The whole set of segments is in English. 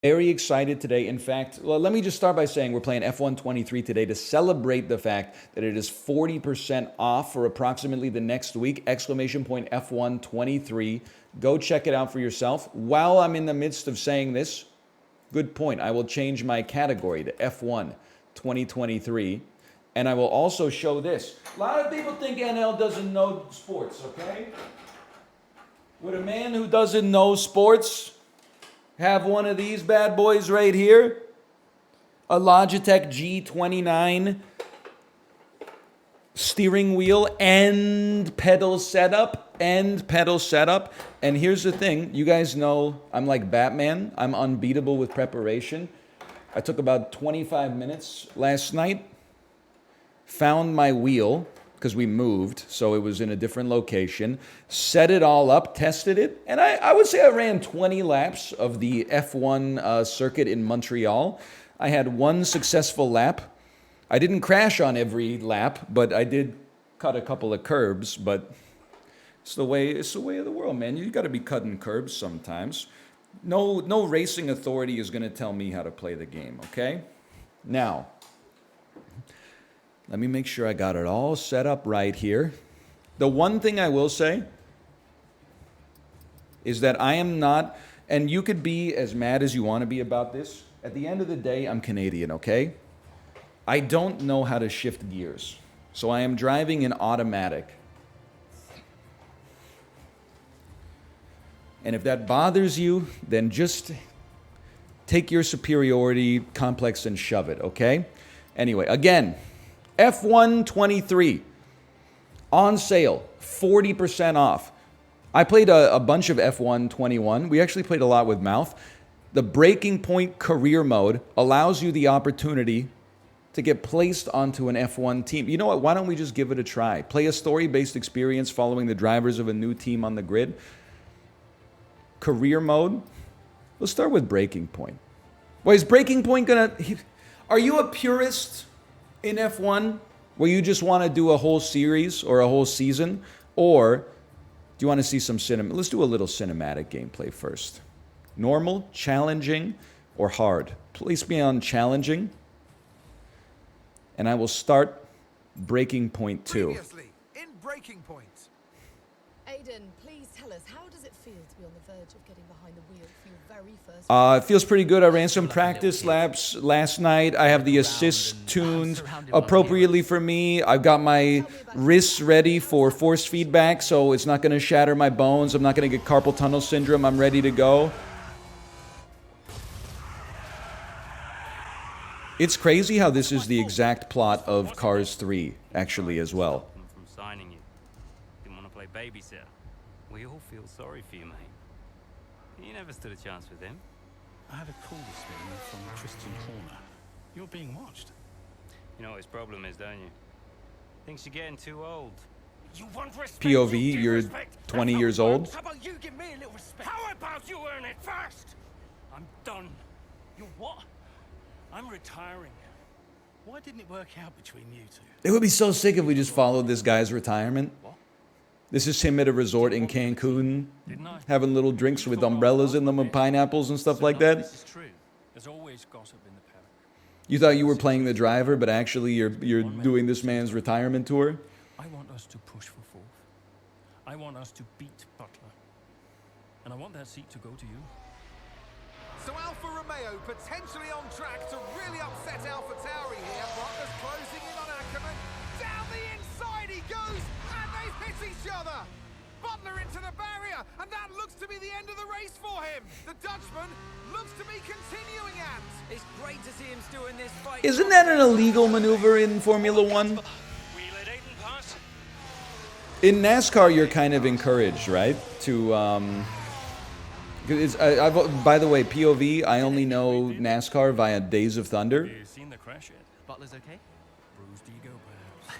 Very excited today. In fact, well, let me just start by saying we're playing F1 23 today to celebrate the fact that it is 40% off for approximately the next week. Exclamation point F1 23. Go check it out for yourself. While I'm in the midst of saying this, good point. I will change my category to F1 2023. And I will also show this. A lot of people think NL doesn't know sports, okay? Would a man who doesn't know sports have one of these bad boys right here? A Logitech G29 steering wheel and pedal setup. And here's the thing. You guys know I'm like Batman. I'm unbeatable with preparation. I took about 25 minutes last night. Found my wheel, because we moved, so it was in a different location, set it all up, tested it, and I would say I ran 20 laps of the F1 circuit in Montreal. I had one successful lap. I didn't crash on every lap, but I did cut a couple of curbs, but it's the way of the world, man. You got to be cutting curbs sometimes. No racing authority is going to tell me how to play the game, okay? Now, let me make sure I got it all set up right here. The one thing I will say is that I am not, and you could be as mad as you want to be about this. At the end of the day, I'm Canadian, okay? I don't know how to shift gears. So I am driving in automatic. And if that bothers you, then just take your superiority complex and shove it, okay? Anyway, again, F1 23 on sale, 40% off. I played a bunch of F1 21. We actually played a lot with Mouth. The Breaking Point career mode allows you the opportunity to get placed onto an F1 team. You know what? Why don't we just give it a try? Play a story-based experience following the drivers of a new team on the grid. Career mode. Let's start with Breaking Point. Well, is Breaking Point gonna... Are you a purist in F1 where you just want to do a whole series or a whole season? Or do you want to see some cinema? Let's do a little cinematic gameplay first. Normal, challenging, or hard? Place me on challenging. And I will start Breaking Point 2. Previously, in Breaking Point. Aiden, please tell us, how does it feel to be on the verge of getting behind the wheel for your very first It feels pretty good. I ran some practice laps last night. I have the assist tuned appropriately for me. I've got my wrists ready for force feedback, so it's not going to shatter my bones. I'm not going to get carpal tunnel syndrome. I'm ready to go. It's crazy how this is the exact plot of Cars 3, actually, as well. From signing you. Didn't want to play babysitter. We all feel sorry for you, mate. You never stood a chance with him. I had a call this morning from Christian Horner. You're being watched. You know what his problem is, don't you? Thinks you're getting too old. You want respect? POV, you're 20 years old. How about you give me a little respect? How about you earn it first? I'm done. You what? I'm retiring. Why didn't it work out between you two? It would be so sick if we just followed this guy's retirement. This is him at a resort in Cancun, having little drinks with umbrellas in them and pineapples and stuff like that. This is true. There's always gossip in the paddock. You thought you were playing the driver, but actually you're doing this man's retirement tour? I want us to push for fourth. I want us to beat Butler. And I want that seat to go to you. So Alfa Romeo potentially on track to really upset Alfa Tauri here. Butler's closing in on Ackerman. Down the inside he goes, and they've hit each other. Butler into the barrier, and that looks to be the end of the race for him. The Dutchman looks to be continuing at. It's great to see him still in this fight. Isn't that an illegal maneuver in Formula One? We let Aiden pass. In NASCAR, you're kind of encouraged, right? To by the way, POV, I only know NASCAR via Days of Thunder. You've seen the crash yet? Butler's okay? Bruised ego, perhaps.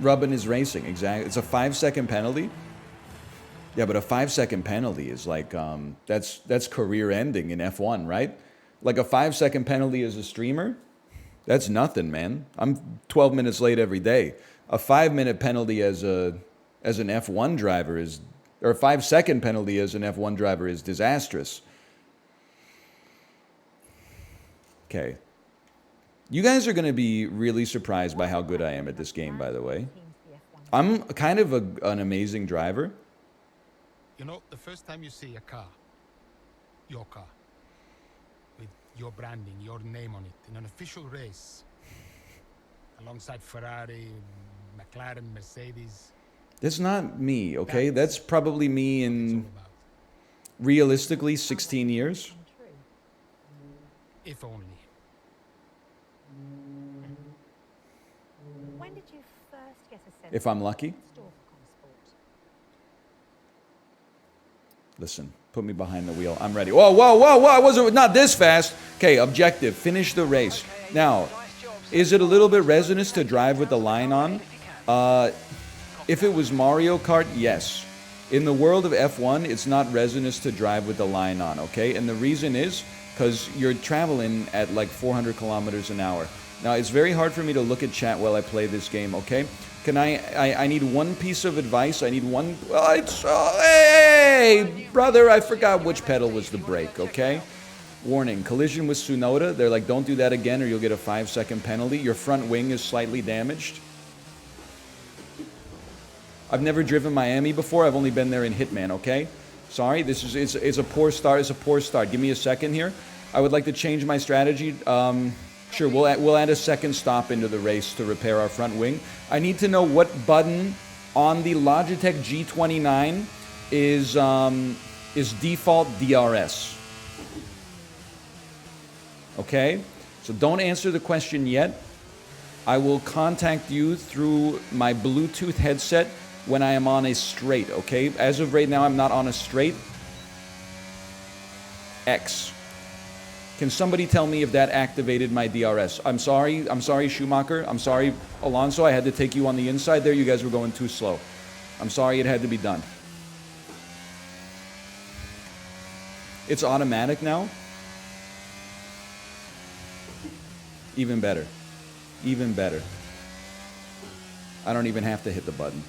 Rubbing is racing, exactly. It's a 5-second penalty. Yeah, but a 5-second penalty is like, that's career ending in F1, right? Like a 5-second penalty as a streamer, that's nothing, man. I'm 12 minutes late every day. A 5-minute penalty as an F1 driver is or a 5-second penalty as an F1 driver is disastrous. Okay. You guys are going to be really surprised by how good I am at this game, by the way. I'm kind of an amazing driver. You know, the first time you see a car, your car, with your branding, your name on it, in an official race, alongside Ferrari, McLaren, Mercedes. That's not me, okay? That's probably me It's all in, about. realistically, 16 years. If only. When did you first get a sense If I'm lucky. of what's in store for Consport? Listen, put me behind the wheel. I'm ready. Whoa, whoa, whoa, whoa. I wasn't, not this fast. Okay, objective. Finish the race. Now, is it a little bit resinous to drive with the line on? If it was Mario Kart, yes. In the world of F1, it's not resinous to drive with the line on, okay? And the reason is because you're traveling at like 400 kilometers an hour. Now, it's very hard for me to look at chat while I play this game, okay? Can I need one piece of advice. I need one, hey, brother, I forgot which pedal was the brake, okay? Warning, collision with Tsunoda. They're like, don't do that again or you'll get a 5-second penalty. Your front wing is slightly damaged. I've never driven Miami before. I've only been there in Hitman, okay? Sorry, this is it's a poor start. It's a poor start. Give me a second here. I would like to change my strategy. Sure, we'll add a second stop into the race to repair our front wing. I need to know what button on the Logitech G29 is default DRS. Okay? So don't answer the question yet. I will contact you through my Bluetooth headset when I am on a straight, okay? As of right now, I'm not on a straight. X. Can somebody tell me if that activated my DRS? I'm sorry, Schumacher. I'm sorry, Alonso. I had to take you on the inside there. You guys were going too slow. I'm sorry, it had to be done. It's automatic now. Even better. Even better. I don't even have to hit the button.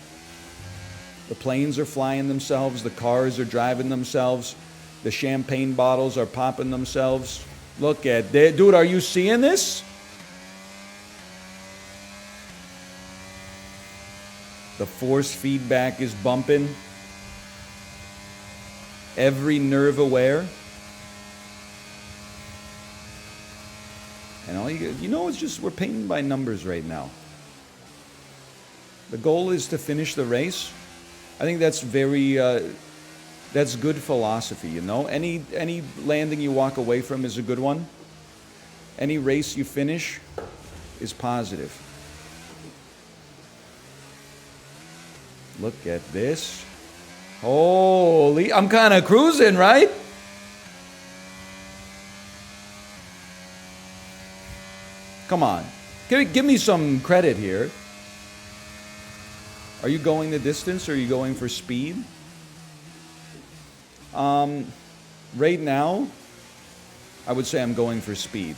The planes are flying themselves. The cars are driving themselves. The champagne bottles are popping themselves. Look at that. Dude, are you seeing this? The force feedback is bumping. Every nerve aware. And all you know, it's just we're painting by numbers right now. The goal is to finish the race. I think that's very, that's good philosophy, you know? Any landing you walk away from is a good one. Any race you finish is positive. Look at this. Holy, I'm kind of cruising, right? Come on. Give me some credit here. Are you going the distance or are you going for speed? Right now, I would say I'm going for speed.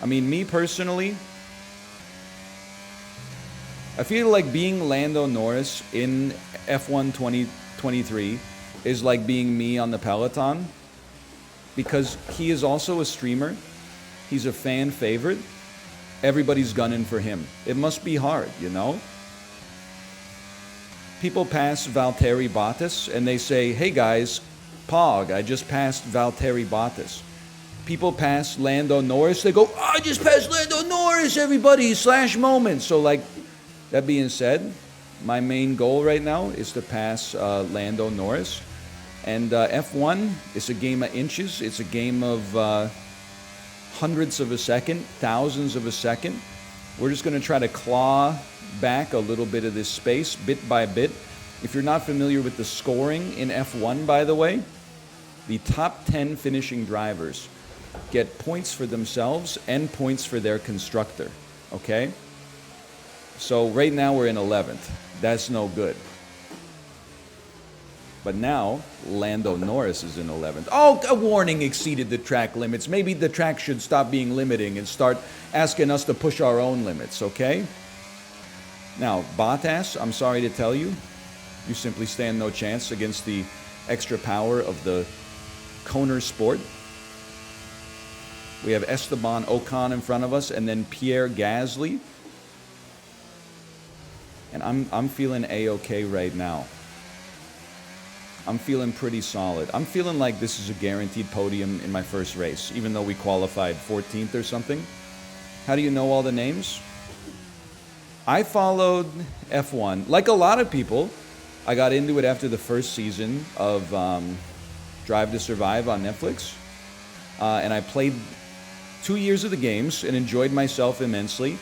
I mean, me personally, I feel like being Lando Norris in F1 2023 is like being me on the Peloton because he is also a streamer. He's a fan favorite. Everybody's gunning for him. It must be hard, you know? People pass Valtteri Bottas and they say, hey guys, Pog, I just passed Valtteri Bottas. People pass Lando Norris, they go, oh, I just passed Lando Norris, everybody, slash moment. So like, that being said, my main goal right now is to pass Lando Norris. And F1 is a game of inches. It's a game of hundredths of a second, thousands of a second. We're just going to try to claw back a little bit of this space, bit by bit. If you're not familiar with the scoring in F1, by the way, the top 10 finishing drivers get points for themselves and points for their constructor, okay? So right now we're in 11th. That's no good. But now, Lando Norris is in 11th. Oh, a warning exceeded the track limits. Maybe the track should stop being limiting and start asking us to push our own limits, okay? Now, Bottas, I'm sorry to tell you, you simply stand no chance against the extra power of the Kona sport. We have Esteban Ocon in front of us, and then Pierre Gasly. And I'm feeling A-okay right now. I'm feeling pretty solid. I'm feeling like this is a guaranteed podium in my first race, even though we qualified 14th or something. How do you know all the names? I followed F1. Like a lot of people, I got into it after the first season of Drive to Survive on Netflix. And I played 2 years of the games and enjoyed myself immensely,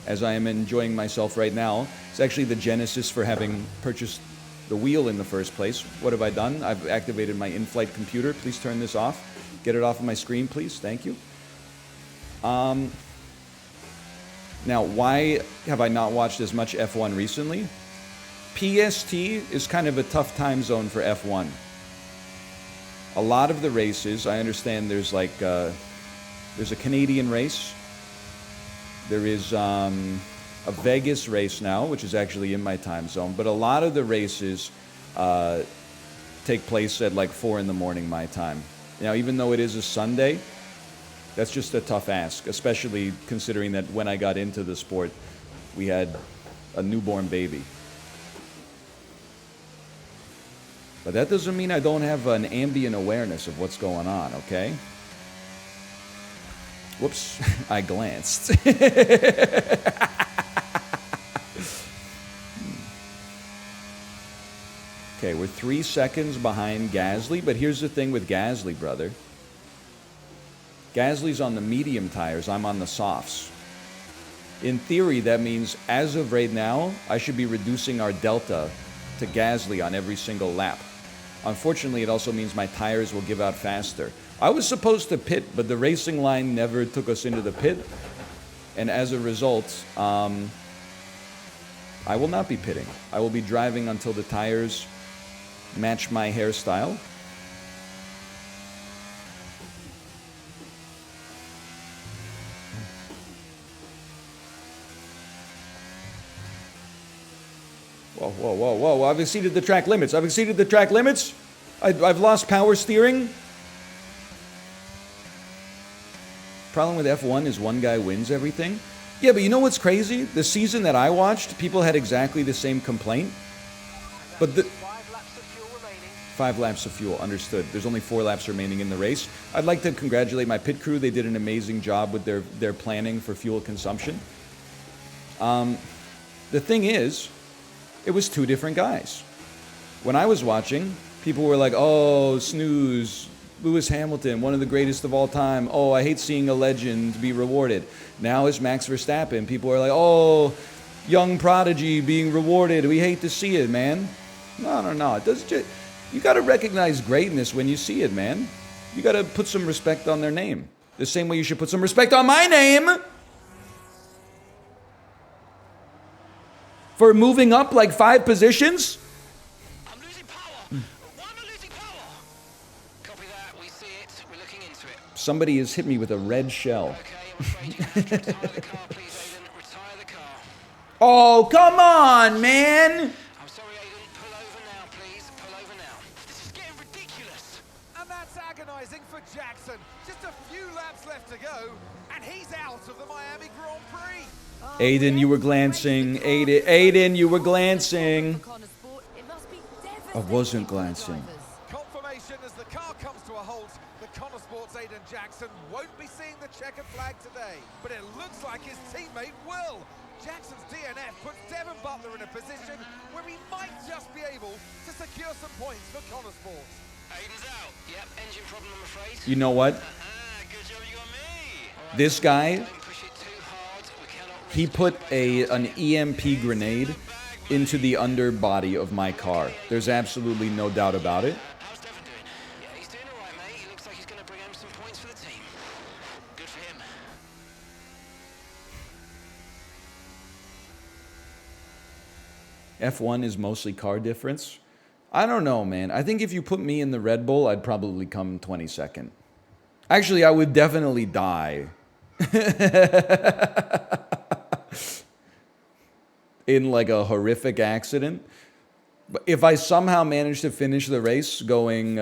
as I am enjoying myself right now. It's actually the genesis for having purchased the wheel in the first place. What have I done? I've activated my in-flight computer. Please turn this off. Get it off of my screen, please. Thank you. Now, why have I not watched as much F1 recently? PST is kind of a tough time zone for F1. A lot of the races, I understand there's like, there's a Canadian race. There is a Vegas race now, which is actually in my time zone. But a lot of the races take place at like 4 in the morning my time. Now, even though it is a Sunday, that's just a tough ask, especially considering that when I got into the sport, we had a newborn baby. But that doesn't mean I don't have an ambient awareness of what's going on, okay? Whoops, I glanced. Okay, we're 3 seconds behind Gasly, but here's the thing with Gasly, brother. Gasly's on the medium tires, I'm on the softs. In theory, that means as of right now, I should be reducing our delta to Gasly on every single lap. Unfortunately, it also means my tires will give out faster. I was supposed to pit, but the racing line never took us into the pit. And as a result, I will not be pitting. I will be driving until the tires match my hairstyle. Whoa, whoa, whoa, whoa. I've exceeded the track limits. I've exceeded the track limits. I've lost power steering. Problem with F1 is one guy wins everything. Yeah, but you know what's crazy? The season that I watched, people had exactly the same complaint. But 5 laps of fuel remaining. 5 laps of fuel, understood. There's only 4 laps remaining in the race. I'd like to congratulate my pit crew. They did an amazing job with their planning for fuel consumption. The thing is, it was 2 different guys. When I was watching, people were like, oh, snooze, Lewis Hamilton, one of the greatest of all time. Oh, I hate seeing a legend be rewarded. Now it's Max Verstappen. People are like, oh, young prodigy being rewarded. We hate to see it, man. No. It doesn't just, you got to recognize greatness when you see it, man. You got to put some respect on their name. The same way you should put some respect on my name for moving up like 5 positions. I'm losing power. Why am I losing power? Copy that. We see it. We're looking into it. Somebody has hit me with a red shell. Okay, I'm afraid you have to retire the car, please, Aiden. Retire the car. Oh, come on, man. I'm sorry, Aiden. Pull over now, please. Pull over now. This is getting ridiculous. And that's agonising for Jackson. Just a few laps left to go, and he's out of the Miami Grand Prix. Aiden, you were glancing. Aiden, you were glancing. I wasn't glancing. Confirmation as the car comes to a halt. The Connor Sports Aiden Jackson won't be seeing the checkered flag today, but it looks like his teammate will. Jackson's DNF puts Devon Butler in a position where he might just be able to secure some points for Connor Sports. Aiden's out. Yep, engine problem, I'm afraid. You know what? Good job you got me. This guy, Don't push it too hard. We cannot he put an EMP grenade into the underbody of my car. There's absolutely no doubt about it. How's Devon doing? Yeah, he's doing all right, mate. He looks like he's going to bring home some points for the team. Good for him. F1 is mostly car difference. I don't know, man. I think if you put me in the Red Bull, I'd probably come 22nd. Actually, I would definitely die. In like a horrific accident. But if I somehow managed to finish the race going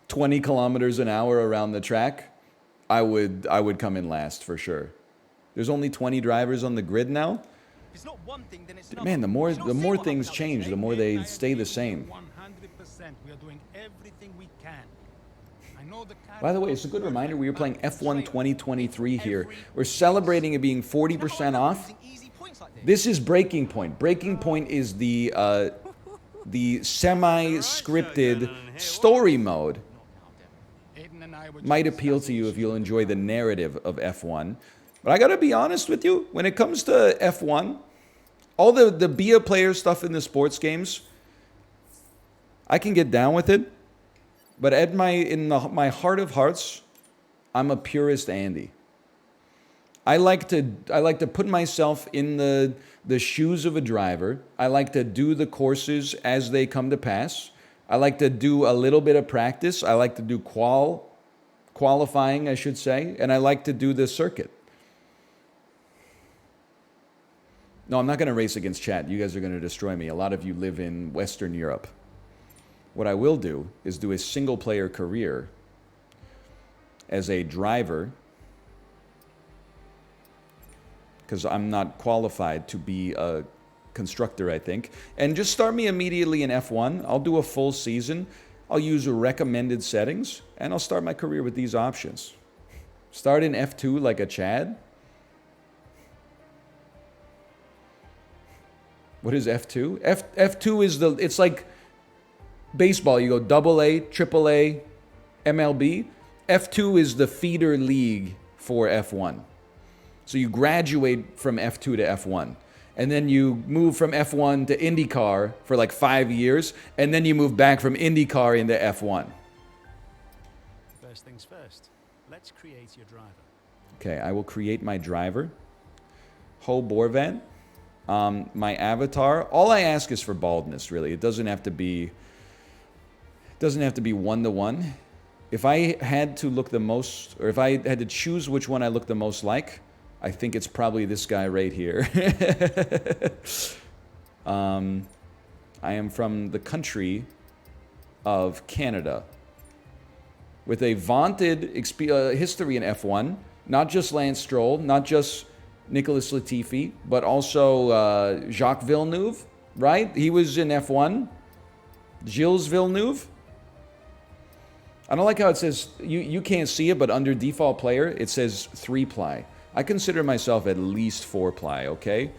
20 kilometers an hour around the track, I would come in last for sure. There's only 20 drivers on the grid now. If it's not one thing, then it's another. Man, the more Did you not see what things happened change, today? the more they stay the same. 100%. We are doing everything we can. I know the car. By the way, it's a good reminder we were playing F1 2023 here. We're celebrating it being 40% off. Easy points like this. This is Breaking Point. Breaking Point is the semi-scripted story mode. Aiden and I were Might just appeal to discussing you if issues you'll with enjoy the Bahrain. narrative of F1. But I gotta be honest with you, when it comes to F1, all the BIA player stuff in the sports games, I can get down with it. But my heart of hearts, I'm a purist Andy. I like to put myself in the shoes of a driver. I like to do the courses as they come to pass. I like to do a little bit of practice. I like to do qualifying, I should say, and I like to do the circuit. No, I'm not going to race against chat. You guys are going to destroy me. A lot of you live in Western Europe. What I will do is do a single-player career as a driver, because I'm not qualified to be a constructor, I think. And just start me immediately in F1. I'll do a full season. I'll use recommended settings, and I'll start my career with these options. Start in F2 like a Chad. What is F2? F2 is it's like baseball. You go AA, AAA, MLB. F2 is the feeder league for F1. So you graduate from F2 to F1. And then you move from F1 to IndyCar for like 5 years. And then you move back from IndyCar into F1. First things first. Let's create your driver. Okay, I will create my driver. Ho Borvan. My avatar. All I ask is for baldness, really. It doesn't have to be one-to-one. If I had to look the most, or if I had to choose which one I look the most like, I think it's probably this guy right here. I am from the country of Canada, with a vaunted history in F1. Not just Lance Stroll, not just Nicolas Latifi, but also Jacques Villeneuve, right? He was in F1. Gilles Villeneuve. I don't like how it says, you can't see it, but under default player, it says 3-ply. I consider myself at least 4-ply, okay?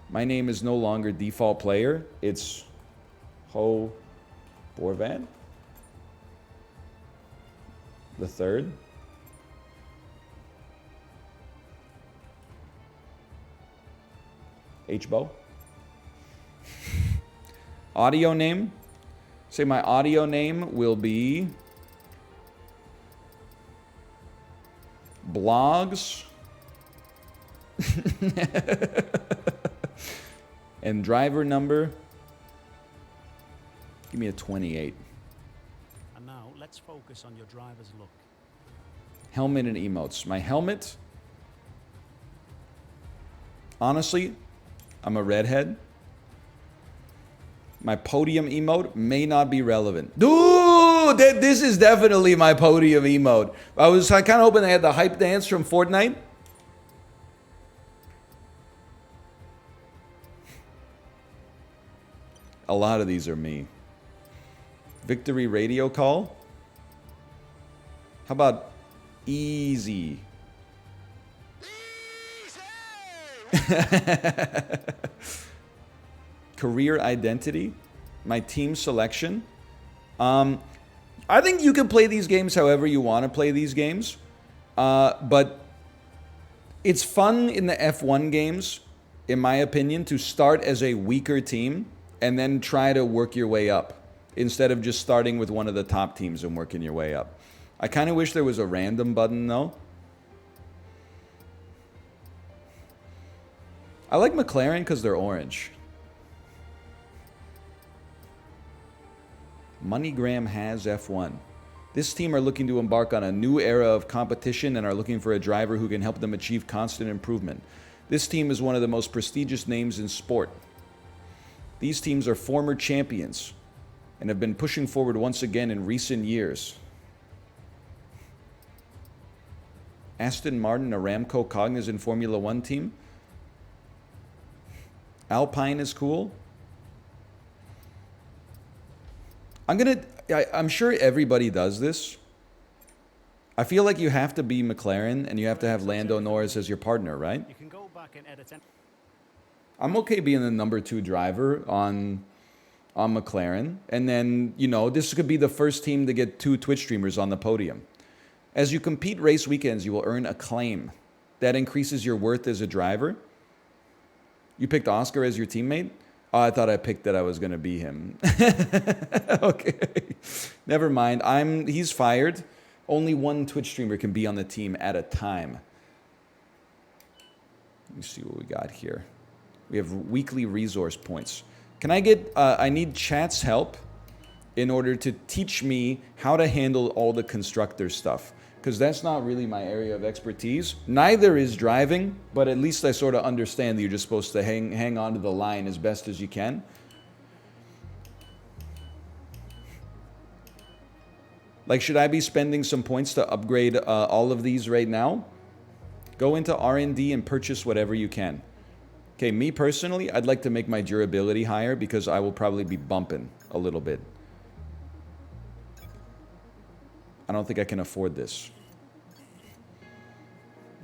My name is no longer default player. It's Ho Borvan. The third. H-Bo. Audio name. Say my audio name will be blogs. And driver number. Give me a 28. And now let's focus on your driver's look. Helmet and emotes. My helmet. Honestly, I'm a redhead. My podium emote may not be relevant. Dude, this is definitely my podium emote. I kind of hoping they had the hype dance from Fortnite. A lot of these are me. Victory radio call. How about easy? Career identity, my team selection. I think you can play these games however you want to play these games, but it's fun in the F1 games, in my opinion, to start as a weaker team and then try to work your way up instead of just starting with one of the top teams and working your way up. I kind of wish there was a random button though. I like McLaren because they're orange. MoneyGram has F1. This team are looking to embark on a new era of competition and are looking for a driver who can help them achieve constant improvement. This team is one of the most prestigious names in sport. These teams are former champions and have been pushing forward once again in recent years. Aston Martin, Aramco, Cognizant Formula One team. Alpine is cool. I'm sure everybody does this. I feel like you have to be McLaren and you have to have Lando Norris as your partner, right? You can go back and edit it. I'm okay being the number 2 driver on McLaren. And then, you know, this could be the first team to get 2 Twitch streamers on the podium. As you compete race weekends, you will earn acclaim. That increases your worth as a driver. You picked Oscar as your teammate? Oh, I thought I picked that I was going to be him. Okay. Never mind. He's fired. Only one Twitch streamer can be on the team at a time. Let me see what we got here. We have weekly resource points. Can I get... I need chat's help in order to teach me how to handle all the constructor stuff. Because that's not really my area of expertise. Neither is driving, but at least I sort of understand that you're just supposed to hang on to the line as best as you can. Like, should I be spending some points to upgrade all of these right now? Go into R&D and purchase whatever you can. Okay, me personally, I'd like to make my durability higher because I will probably be bumping a little bit. I don't think I can afford this.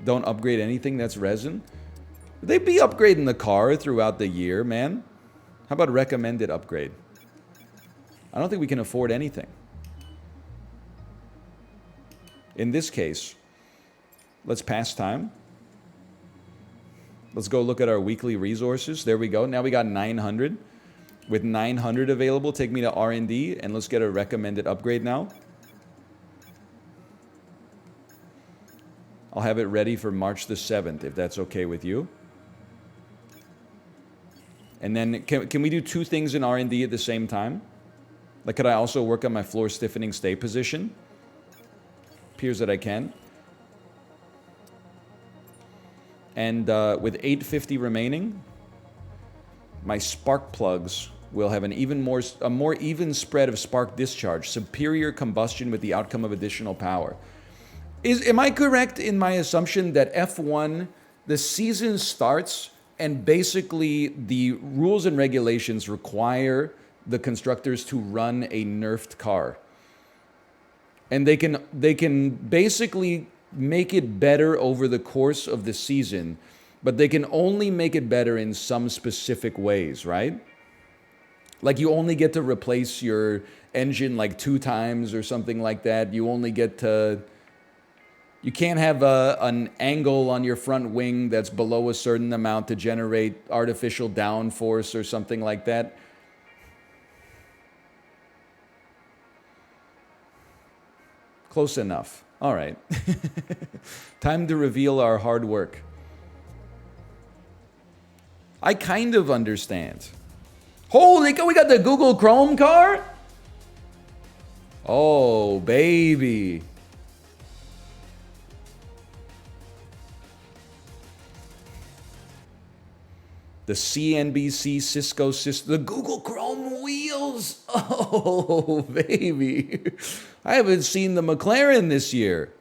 Don't upgrade anything that's resin. They'd be upgrading the car throughout the year, man. How about recommended upgrade? I don't think we can afford anything. In this case, let's pass time. Let's go look at our weekly resources. There we go. Now we got 900. With 900 available, take me to R&D and let's get a recommended upgrade now. I'll have it ready for March the 7th, if that's okay with you. And then, can we do 2 things in R&D at the same time? Like, could I also work on my floor stiffening stay position? Appears that I can. And with 850 remaining, my spark plugs will have a more even spread of spark discharge, superior combustion with the outcome of additional power. Am I correct in my assumption that F1, the season starts and basically the rules and regulations require the constructors to run a nerfed car? And they can basically make it better over the course of the season, but they can only make it better in some specific ways, right? Like, you only get to replace your engine like 2 times or something like that. You only get to... You can't have an angle on your front wing that's below a certain amount to generate artificial downforce or something like that. Close enough. All right. Time to reveal our hard work. I kind of understand. Holy cow, we got the Google Chrome car? Oh, baby. The CNBC Cisco system, the Google Chrome wheels. Oh, baby. I haven't seen the McLaren this year.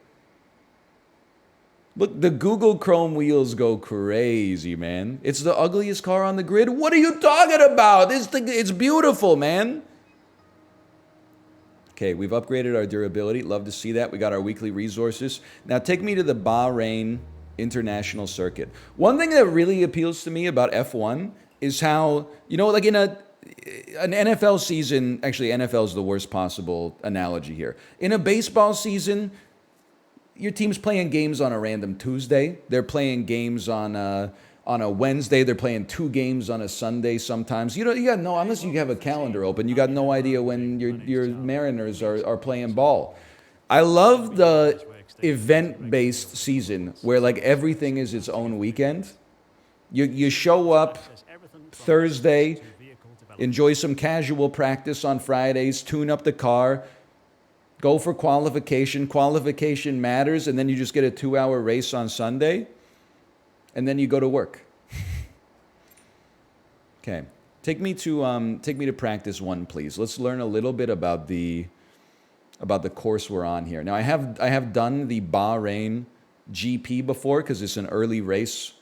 Look, the Google Chrome wheels go crazy, man. It's the ugliest car on the grid. What are you talking about? It's beautiful, man. Okay, we've upgraded our durability. Love to see that. We got our weekly resources. Now take me to the Bahrain International Circuit. One thing that really appeals to me about F1 is how, you know, like in an NFL season, actually NFL is the worst possible analogy here. In a baseball season, your team's playing games on a random Tuesday. They're playing games on a Wednesday. They're playing 2 games on a Sunday sometimes. You got no, unless you have a calendar open, you got no idea when your Mariners are playing ball. I love the event-based season where like everything is its own weekend. You show up Thursday, enjoy some casual practice on Fridays, tune up the car, go for qualification. Qualification matters, and then you just get a 2-hour race on Sunday, and then you go to work. Okay, take me to practice 1, please. Let's learn a little bit about the course we're on here. Now, I have done the Bahrain GP before because it's an early race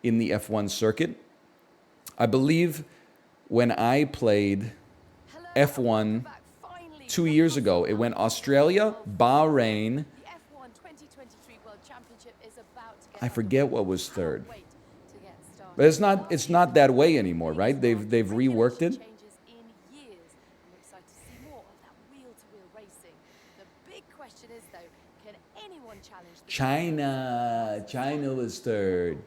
in the F1 circuit. I believe when I played F1 2 years ago, it went Australia, Bahrain. The F1 2023 World Championship is about to get I forget what was third. Wait to get started. But it's not that way anymore, right? They've reworked it. Changes in years. I'm excited to see more of that wheel-to-wheel racing. The big question is though, can anyone challenge the China was third.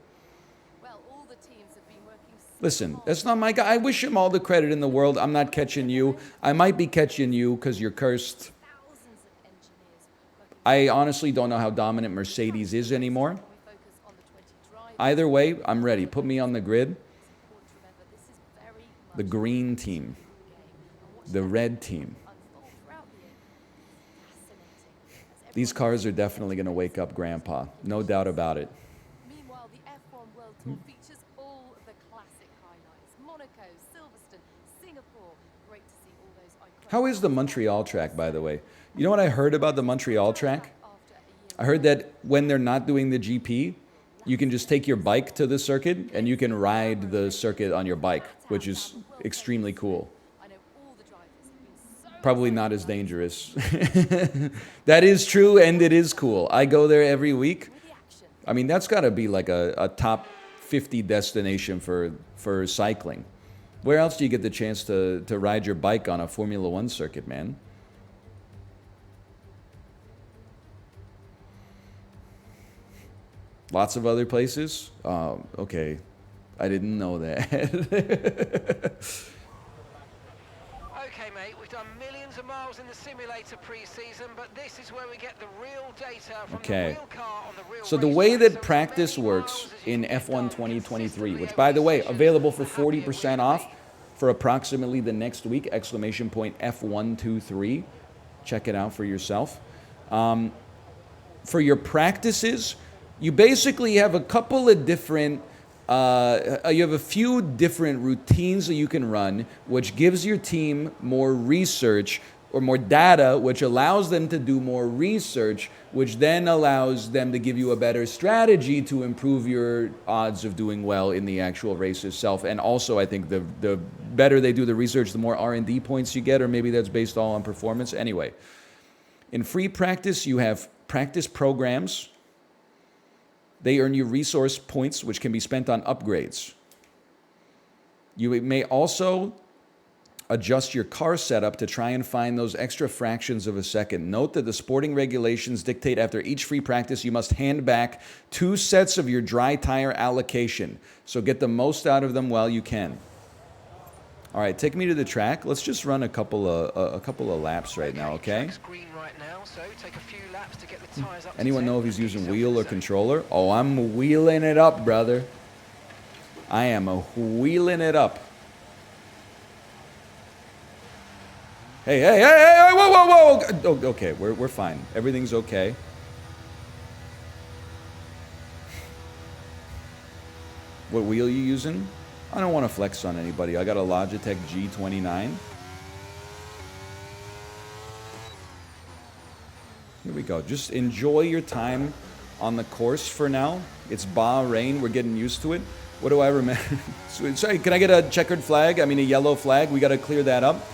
Well, all the teams have been working so Listen, hard. that's not my guy. I wish him all the credit in the world. I'm not catching you. I might be catching you because you're cursed. Thousands of engineers working. I honestly don't know how dominant Mercedes is anymore. We focus on the 20 drivers. Either way, I'm ready. Put me on the grid. It's important to remember this is very The much green a team, game. And watching the that red team. unfold throughout the year is fascinating. As These everyone cars are definitely going to wake up Grandpa. No doubt about it. Meanwhile, the F1 World Tour features all of the classic highlights. Monaco, Silverstone, Singapore. Great to see all those iconic. How is the Montreal track, by the way? You know what I heard about the Montreal track? After a year I heard that when they're not doing the GP, you can just take your bike to the circuit and you can ride the circuit on your bike, which is extremely cool. I know all the drivers have been so Probably not as dangerous. That is true and it is cool. I go there every week. with the action. I mean, that's got to be like a top 50 destination for cycling. Where else do you get the chance to ride your bike on a Formula One circuit, man? Lots of other places? Oh, okay. I didn't know that. Okay, mate, we've done millions of miles in the simulator pre-season, but this is where we get the real data from Okay. the real car on the real So the race way track. that So as practice many works miles as you in can get F1 done 2023, consistently which over by the way, sessions, available for the happier we 40% can off be. for approximately the next week, exclamation point F123. Check it out for yourself. For your practices, you basically have a couple of different, you have a few different routines that you can run, which gives your team more research or more data, which allows them to do more research, which then allows them to give you a better strategy to improve your odds of doing well in the actual race itself. And also, I think the better they do the research, the more R&D points you get, or maybe that's based all on performance. Anyway, in free practice, you have practice programs. They earn you resource points, which can be spent on upgrades. You may also adjust your car setup to try and find those extra fractions of a second. Note that the sporting regulations dictate after each free practice, you must hand back 2 sets of your dry tire allocation. So get the most out of them while you can. All right, take me to the track. Let's just run a couple of laps right now, okay? Track's green right now, so take a few laps to get the tires up to Anyone 10. know if he's using Ease off wheel the or zone. controller? Oh, I'm wheeling it up, brother. I am wheeling it up. Hey, whoa. Oh, okay, we're fine. Everything's okay. What wheel you using? I don't want to flex on anybody. I got a Logitech G29. Here we go. Just enjoy your time on the course for now. It's Bahrain. We're getting used to it. What do I remember? Sorry, can I get a checkered flag? I mean, a yellow flag. We got to clear that up.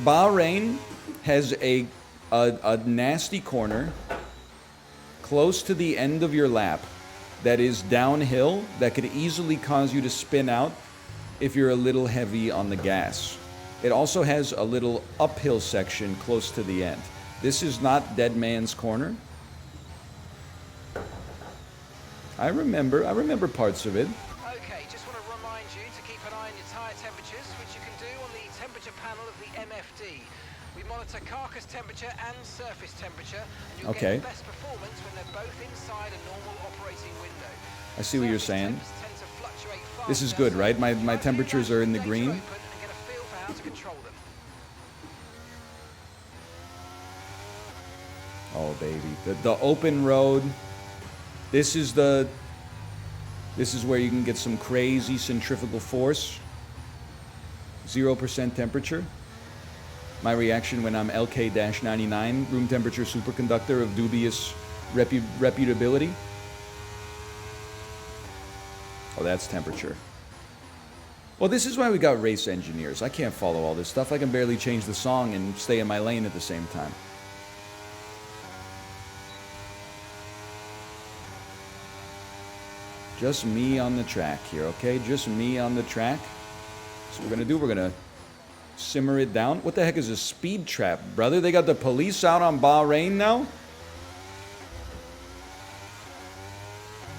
Bahrain has a nasty corner close to the end of your lap that is downhill that could easily cause you to spin out if you're a little heavy on the gas. It also has a little uphill section close to the end. This is not Dead Man's Corner. I remember parts of it. Okay, just want to remind you to keep an eye on your tyre temperatures, which you can do on the temperature panel of the MFD. We monitor carcass temperature and surface temperature, and you'll Okay. get the best performance when they're both inside a normal operating window. I see what you're Surface saying. temps tend to fluctuate This is faster, good, so right? My try a few temperatures laps are in with the data green. open and get a feel for how to control them. Oh baby, the open road. This is where you can get some crazy centrifugal force. 0% temperature. My reaction when I'm LK-99, room temperature superconductor of dubious reputability. Oh, that's temperature. Well, this is why we got race engineers. I can't follow all this stuff. I can barely change the song and stay in my lane at the same time. Just me on the track here, okay? Just me on the track. So we're gonna do, we're gonna simmer it down. What the heck is a speed trap, brother? They got the police out on Bahrain now?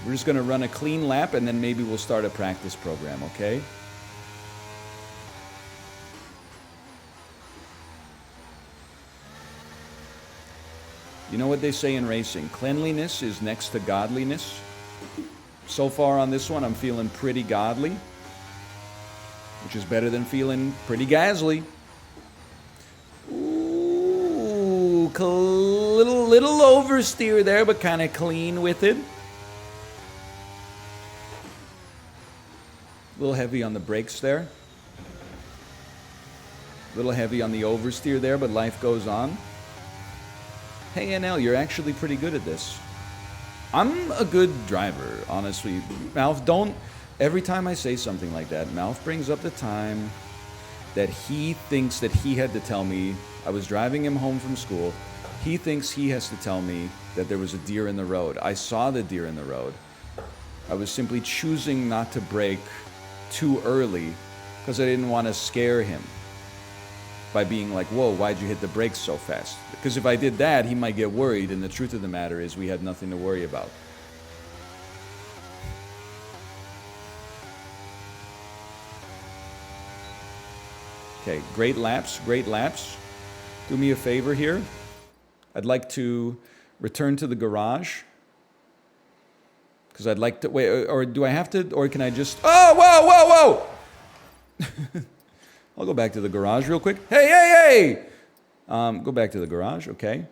We're just gonna run a clean lap and then maybe we'll start a practice program, okay? You know what they say in racing? Cleanliness is next to godliness. So far on this one, I'm feeling pretty godly, which is better than feeling pretty gasly. Ooh, little oversteer there, but kind of clean with it. A little heavy on the brakes there. A little heavy on the oversteer there, but life goes on. Hey, NL, you're actually pretty good at this. I'm a good driver, honestly. Malf, don't... Every time I say something like that, Malf brings up the time that he thinks that he had to tell me. I was driving him home from school. He thinks he has to tell me that there was a deer in the road. I saw the deer in the road. I was simply choosing not to brake too early because I didn't want to scare him by being like, whoa, why'd you hit the brakes so fast? Because if I did that, he might get worried, and the truth of the matter is we had nothing to worry about. Okay, great laps, great laps. Do me a favor here. I'd like to return to the garage. Because I'd like to, wait, or do I have to, or can I just, oh, whoa! I'll go back to the garage real quick. Hey! Go back to the garage, okay.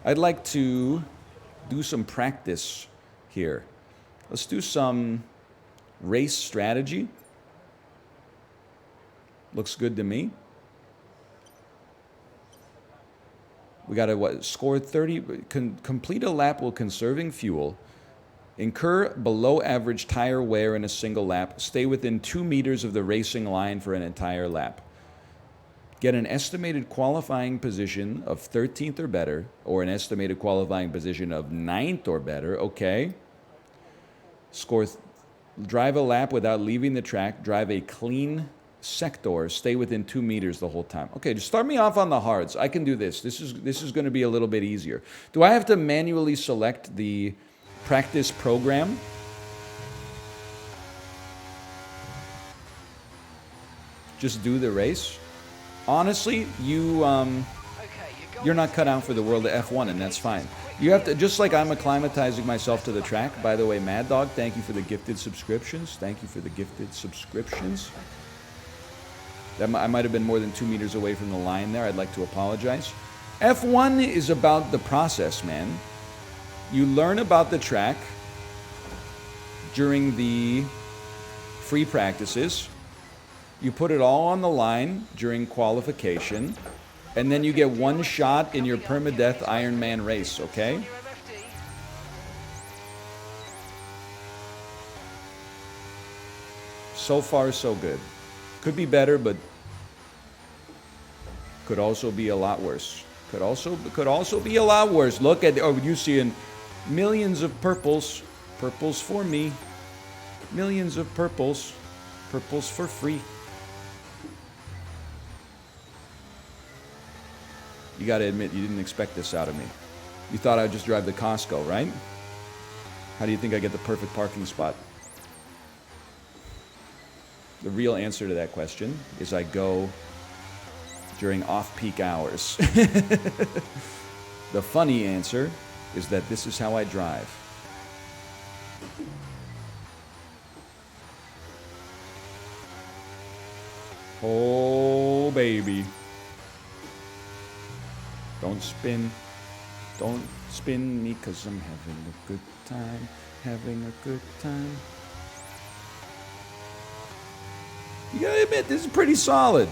I'd like to do some practice here. Let's do some race strategy. Looks good to me. We got to, score 30, complete a lap while conserving fuel. Incur below average tire wear in a single lap. Stay within 2 meters of the racing line for an entire lap. Get an estimated qualifying position of 13th or better, or an estimated qualifying position of 9th or better, okay. Drive a lap without leaving the track. Drive a clean sector. Stay within 2 meters the whole time. Okay, just start me off on the hards. I can do this. This is going to be a little bit easier. Do I have to manually select the practice program? Just do the race? Honestly, you're not cut out for the world of F1, and that's fine. You have to, just like I'm acclimatizing myself to the track. By the way, Mad Dog, thank you for the gifted subscriptions. Thank you for the gifted subscriptions. I might have been more than 2 meters away from the line there. I'd like to apologize. F1 is about the process, man. You learn about the track during the free practices. You put it all on the line during qualification. And then you get one shot in your permadeath Ironman race, okay? So far, so good. Could be better, but could also be a lot worse. Could also be a lot worse. Look at, oh, you seeing millions of purples. Purples for me. Millions of purples. Purples for free. You gotta admit, you didn't expect this out of me. You thought I'd just drive to Costco, right? How do you think I get the perfect parking spot? The real answer to that question is I go during off-peak hours. The funny answer is that this is how I drive. Oh, baby. Don't spin me, 'cause I'm having a good time, having a good time. You gotta admit, this is pretty solid.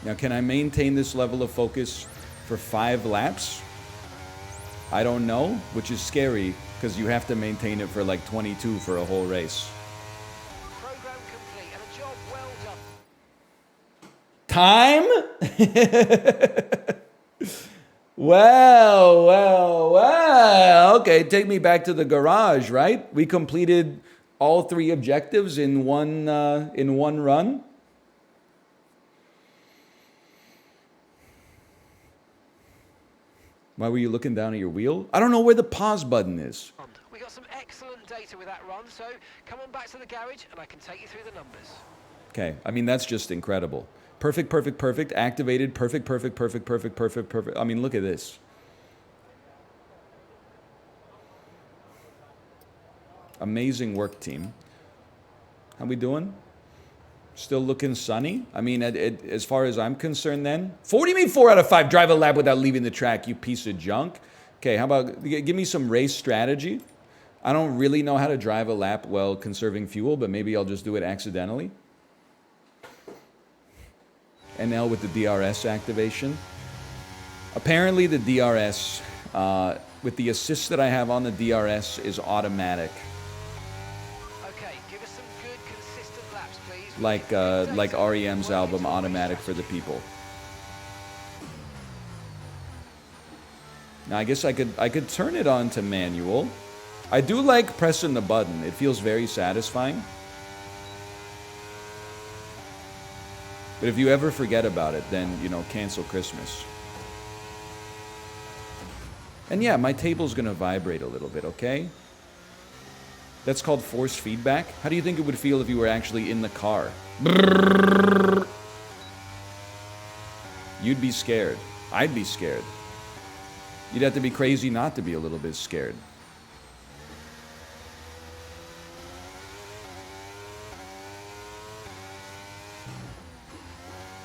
Now, can I maintain this level of focus for 5 laps? I don't know, which is scary, because you have to maintain it for like 22 for a whole race. Program complete and a job well done. Time? Well. Okay, take me back to the garage, right? We completed all 3 objectives in one run. Why were you looking down at your wheel? I don't know where the pause button is. We got some excellent data with that run, so come on back to the garage and I can take you through the numbers. Okay, I mean, that's just incredible. Perfect, activated, perfect. I mean, look at this. Amazing work, team. How we doing? Still looking sunny? I mean, as far as I'm concerned then. 4 out of 5. Drive a lap without leaving the track, you piece of junk. Okay, how about, give me some race strategy. I don't really know how to drive a lap while conserving fuel, but maybe I'll just do it accidentally. NL with the DRS activation. Apparently the DRS, with the assist that I have on the DRS, is automatic. Okay, give us some good, consistent laps, please. Like REM's album, Automatic for the People. Now I guess I could turn it on to manual. I do like pressing the button. It feels very satisfying. But if you ever forget about it, then, you know, cancel Christmas. And yeah, my table's gonna vibrate a little bit, okay? That's called force feedback. How do you think it would feel if you were actually in the car? You'd be scared. I'd be scared. You'd have to be crazy not to be a little bit scared.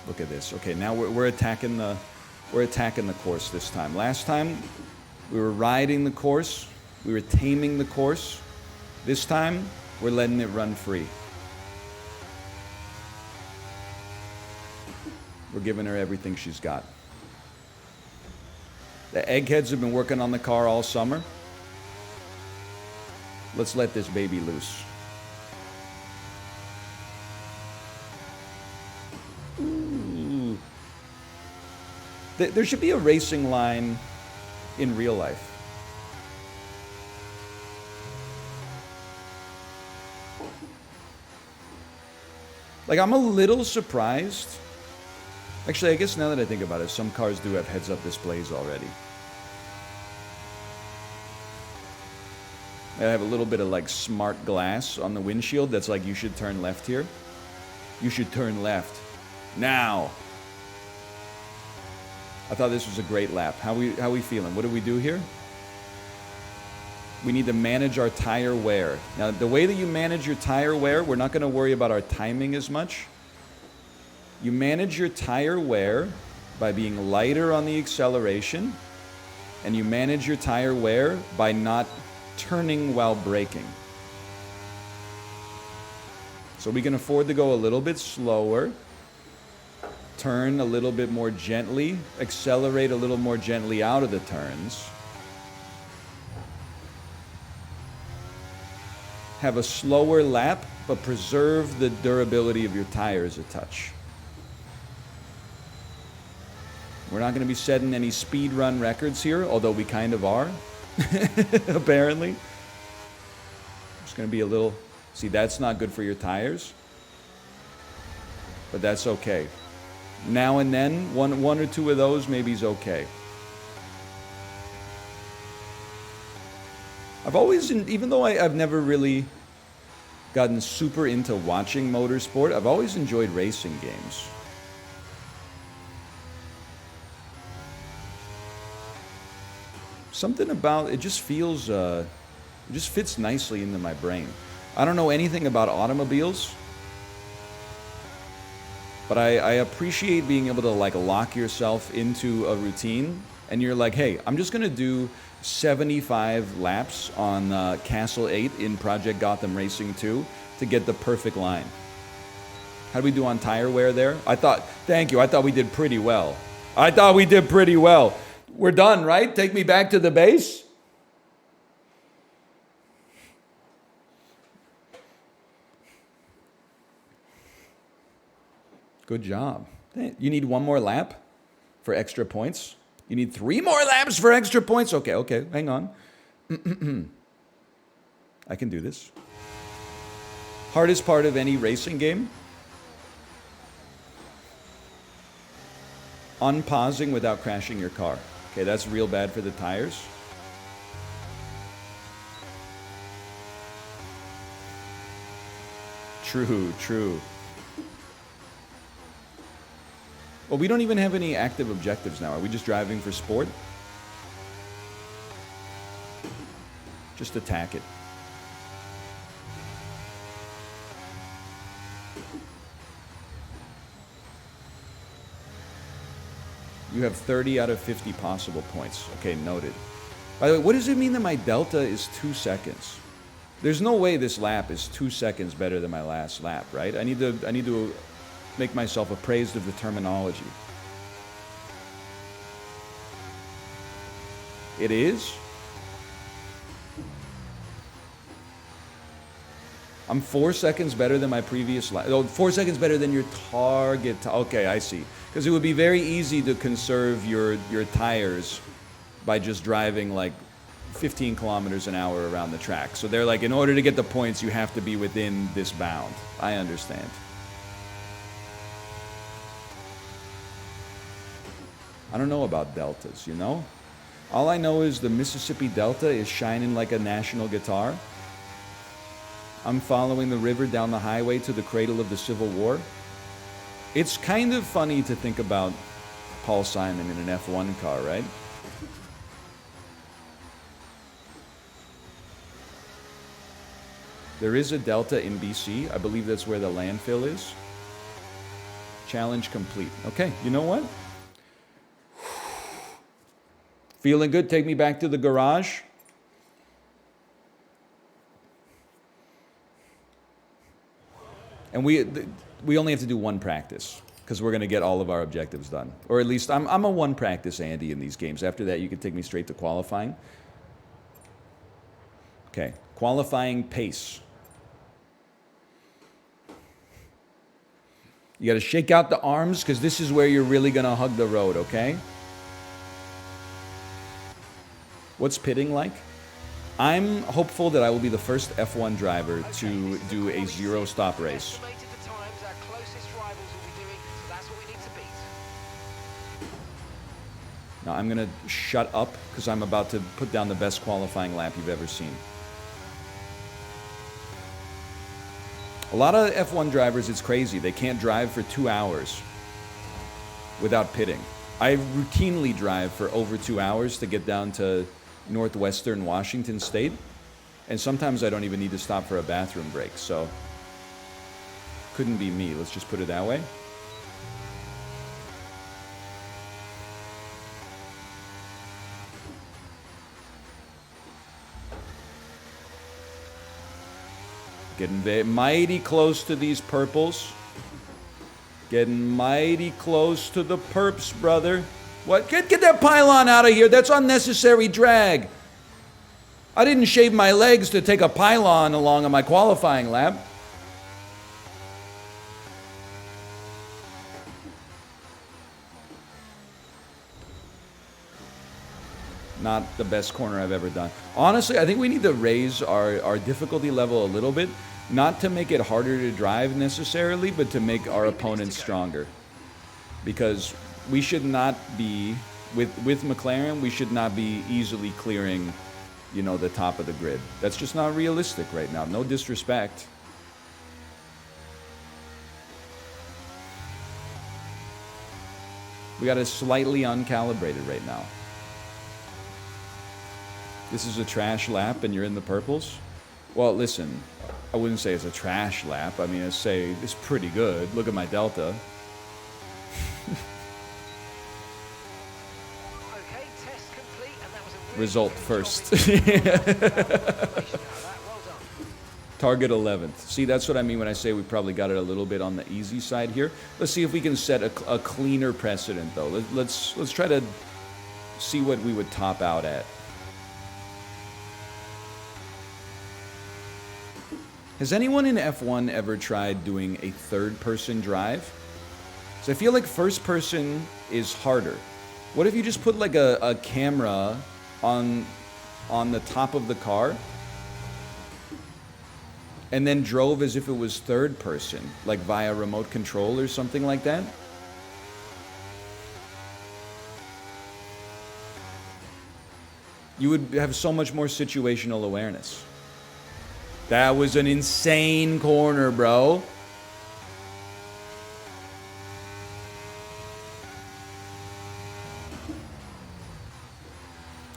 Look at this. Okay, now we're attacking the course this time. Last time we were riding the course, we were taming the course. This time we're letting it run free. We're giving her everything she's got. The eggheads have been working on the car all summer. Let's let this baby loose. Ooh. There should be a racing line in real life. Like, I'm a little surprised. Actually, I guess now that I think about it, some cars do have heads-up displays already. I have a little bit of, like, smart glass on the windshield that's like, you should turn left here. You should turn left. Now. I thought this was a great lap. How we feeling? What do we do here? We need to manage our tire wear. Now, the way that you manage your tire wear, we're not going to worry about our timing as much. You manage your tire wear by being lighter on the acceleration, and you manage your tire wear by not turning while braking. So we can afford to go a little bit slower, turn a little bit more gently, accelerate a little more gently out of the turns. Have a slower lap, but preserve the durability of your tires a touch. We're not going to be setting any speed run records here, although we kind of are, apparently. It's going to be a little... See, that's not good for your tires, but that's okay. Now and then, one or two of those maybe is okay. I've always, even though I've never really gotten super into watching motorsport, I've always enjoyed racing games. Something about it just feels, it just fits nicely into my brain. I don't know anything about automobiles, but I appreciate being able to, like, lock yourself into a routine and you're like, hey, I'm just going to do 75 laps on Castle 8 in Project Gotham Racing 2 to get the perfect line. How do we do on tire wear there? Thank you, I thought we did pretty well. We're done, right? Take me back to the base? Good job. You need one more lap for extra points? You need 3 more laps for extra points? Okay, hang on. I can do this. Hardest part of any racing game? Unpausing without crashing your car. Okay, that's real bad for the tires. True. Well, we don't even have any active objectives now. Are we just driving for sport? Just attack it. You have 30 out of 50 possible points. Okay, noted. By the way, what does it mean that my delta is 2 seconds? There's no way this lap is 2 seconds better than my last lap, right? I need to make myself appraised of the terminology. It is? I'm 4 seconds better than my previous lap. Oh, 4 seconds better than your target. Okay, I see. Because it would be very easy to conserve your tires by just driving like 15 kilometers an hour around the track. So they're like, in order to get the points, you have to be within this bound. I understand. I don't know about deltas, you know? All I know is the Mississippi Delta is shining like a national guitar. I'm following the river down the highway to the cradle of the Civil War. It's kind of funny to think about Paul Simon in an F1 car, right? There is a delta in BC. I believe that's where the landfill is. Challenge complete. Okay, you know what? Feeling good? Take me back to the garage. And we only have to do one practice because we're going to get all of our objectives done. Or at least I'm a one practice Andy in these games. After that, you can take me straight to qualifying. Okay, qualifying pace. You got to shake out the arms because this is where you're really going to hug the road, okay? What's pitting like? I'm hopeful that I will be the first F1 driver to do a zero-stop race. Now I'm going to shut up because I'm about to put down the best qualifying lap you've ever seen. A lot of F1 drivers, it's crazy. They can't drive for 2 hours without pitting. I routinely drive for over 2 hours to get down to northwestern Washington State, and sometimes I don't even need to stop for a bathroom break, so couldn't be me. Let's just put it that way. Getting mighty close to these purples. Getting mighty close to the perps, brother. What? Get that pylon out of here. That's unnecessary drag. I didn't shave my legs to take a pylon along on my qualifying lap. Not the best corner I've ever done. Honestly, I think we need to raise our difficulty level a little bit. Not to make it harder to drive necessarily, but to make our opponents stronger. Because we should not be, with McLaren, we should not be easily clearing, you know, the top of the grid. That's just not realistic right now. No disrespect. We got it slightly uncalibrated right now. This is a trash lap and you're in the purples? Well, listen, I wouldn't say it's a trash lap. I mean, I'd say it's pretty good. Look at my delta. Okay, result first. Well done. Target 11th. See, that's what I mean when I say we probably got it a little bit on the easy side here. Let's see if we can set a cleaner precedent, though. Let's try to see what we would top out at. Has anyone in F1 ever tried doing a third-person drive? So I feel like first person is harder. What if you just put like a camera on the top of the car and then drove as if it was third person, like via remote control or something like that? You would have so much more situational awareness. That was an insane corner, bro.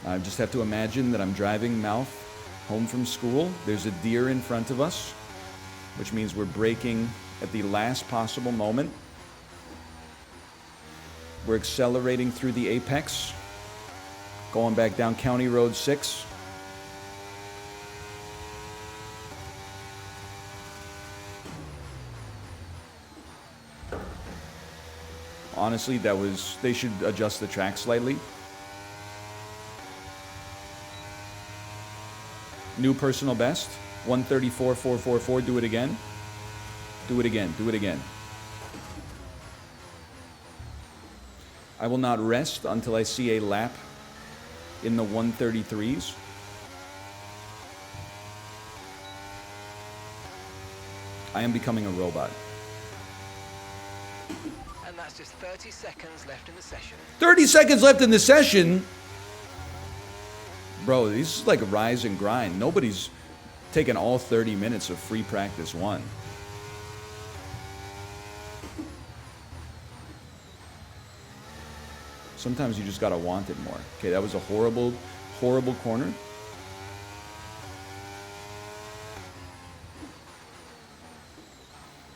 I just have to imagine that I'm driving Mouth home from school. There's a deer in front of us, which means we're braking at the last possible moment. We're accelerating through the apex, going back down County Road 6. Honestly, they should adjust the track slightly. New personal best, 134.444. Do it again. Do it again. Do it again. I will not rest until I see a lap in the 133s. I am becoming a robot. And that's just 30 seconds left in the session. 30 seconds left in the session? Bro, this is like a rise and grind. Nobody's taken all 30 minutes of free practice one. Sometimes you just gotta want it more. Okay, that was a horrible, horrible corner.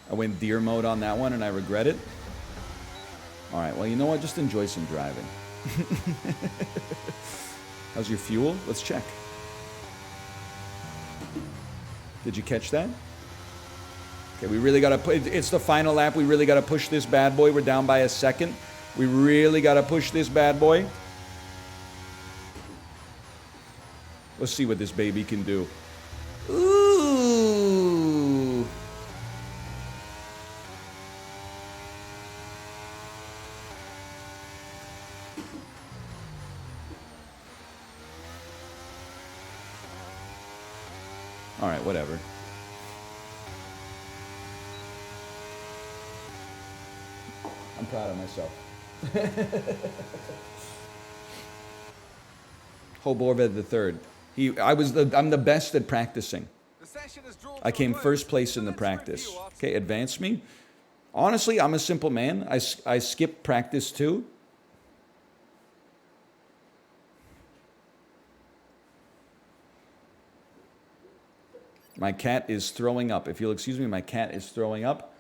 I went deer mode on that one and I regret it. All right, well, you know what? Just enjoy some driving. How's your fuel? Let's check. Did you catch that? Okay, we really gotta put, it's the final lap. We really gotta push this bad boy. We're down by a second. We really gotta push this bad boy. Let's see what this baby can do. Ooh. All right, whatever. I'm proud of myself. Hoborved the third. I'm the best at practicing. I came first place in the practice. Okay, advance me. Honestly, I'm a simple man. I skip practice too. My cat is throwing up. If you'll excuse me, my cat is throwing up.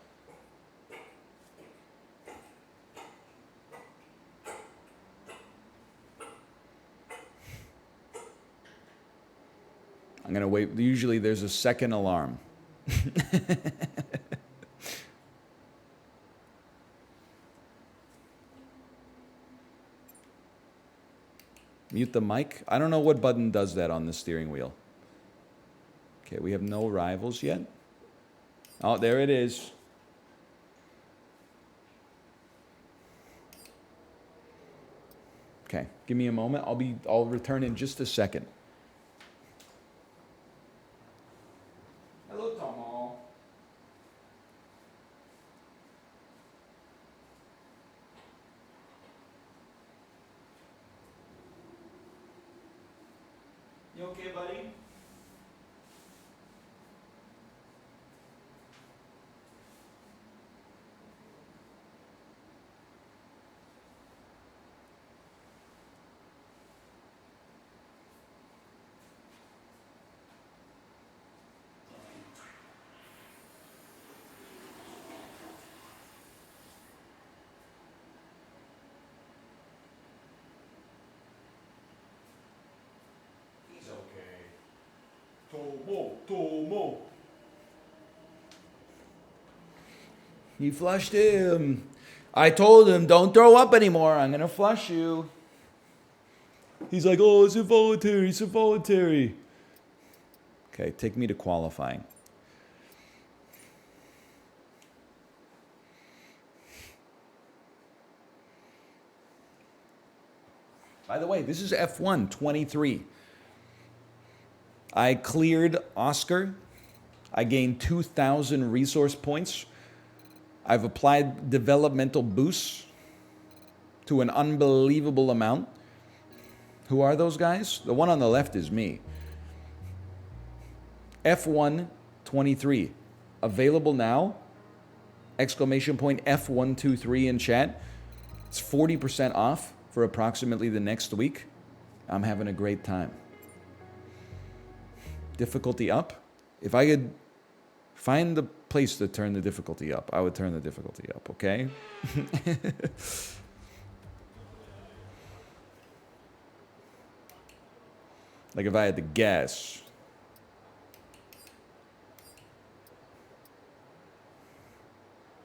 I'm gonna wait. Usually there's a second alarm. Mute the mic. I don't know what button does that on the steering wheel. Okay, we have no rivals yet. Oh, there it is. Okay, give me a moment. I'll return in just a second. Hello, Tomo. You okay, buddy? He flushed him. I told him, don't throw up anymore. I'm going to flush you. He's like, oh, it's involuntary. It's involuntary. Okay, take me to qualifying. By the way, this is F1 23. I cleared Oscar. I gained 2,000 resource points. I've applied developmental boosts to an unbelievable amount. Who are those guys? The one on the left is me. F1 23. Available now. Exclamation point F123 in chat. It's 40% off for approximately the next week. I'm having a great time. Difficulty up. If I could find the place to turn the difficulty up, I would turn the difficulty up, okay? Like if I had to guess.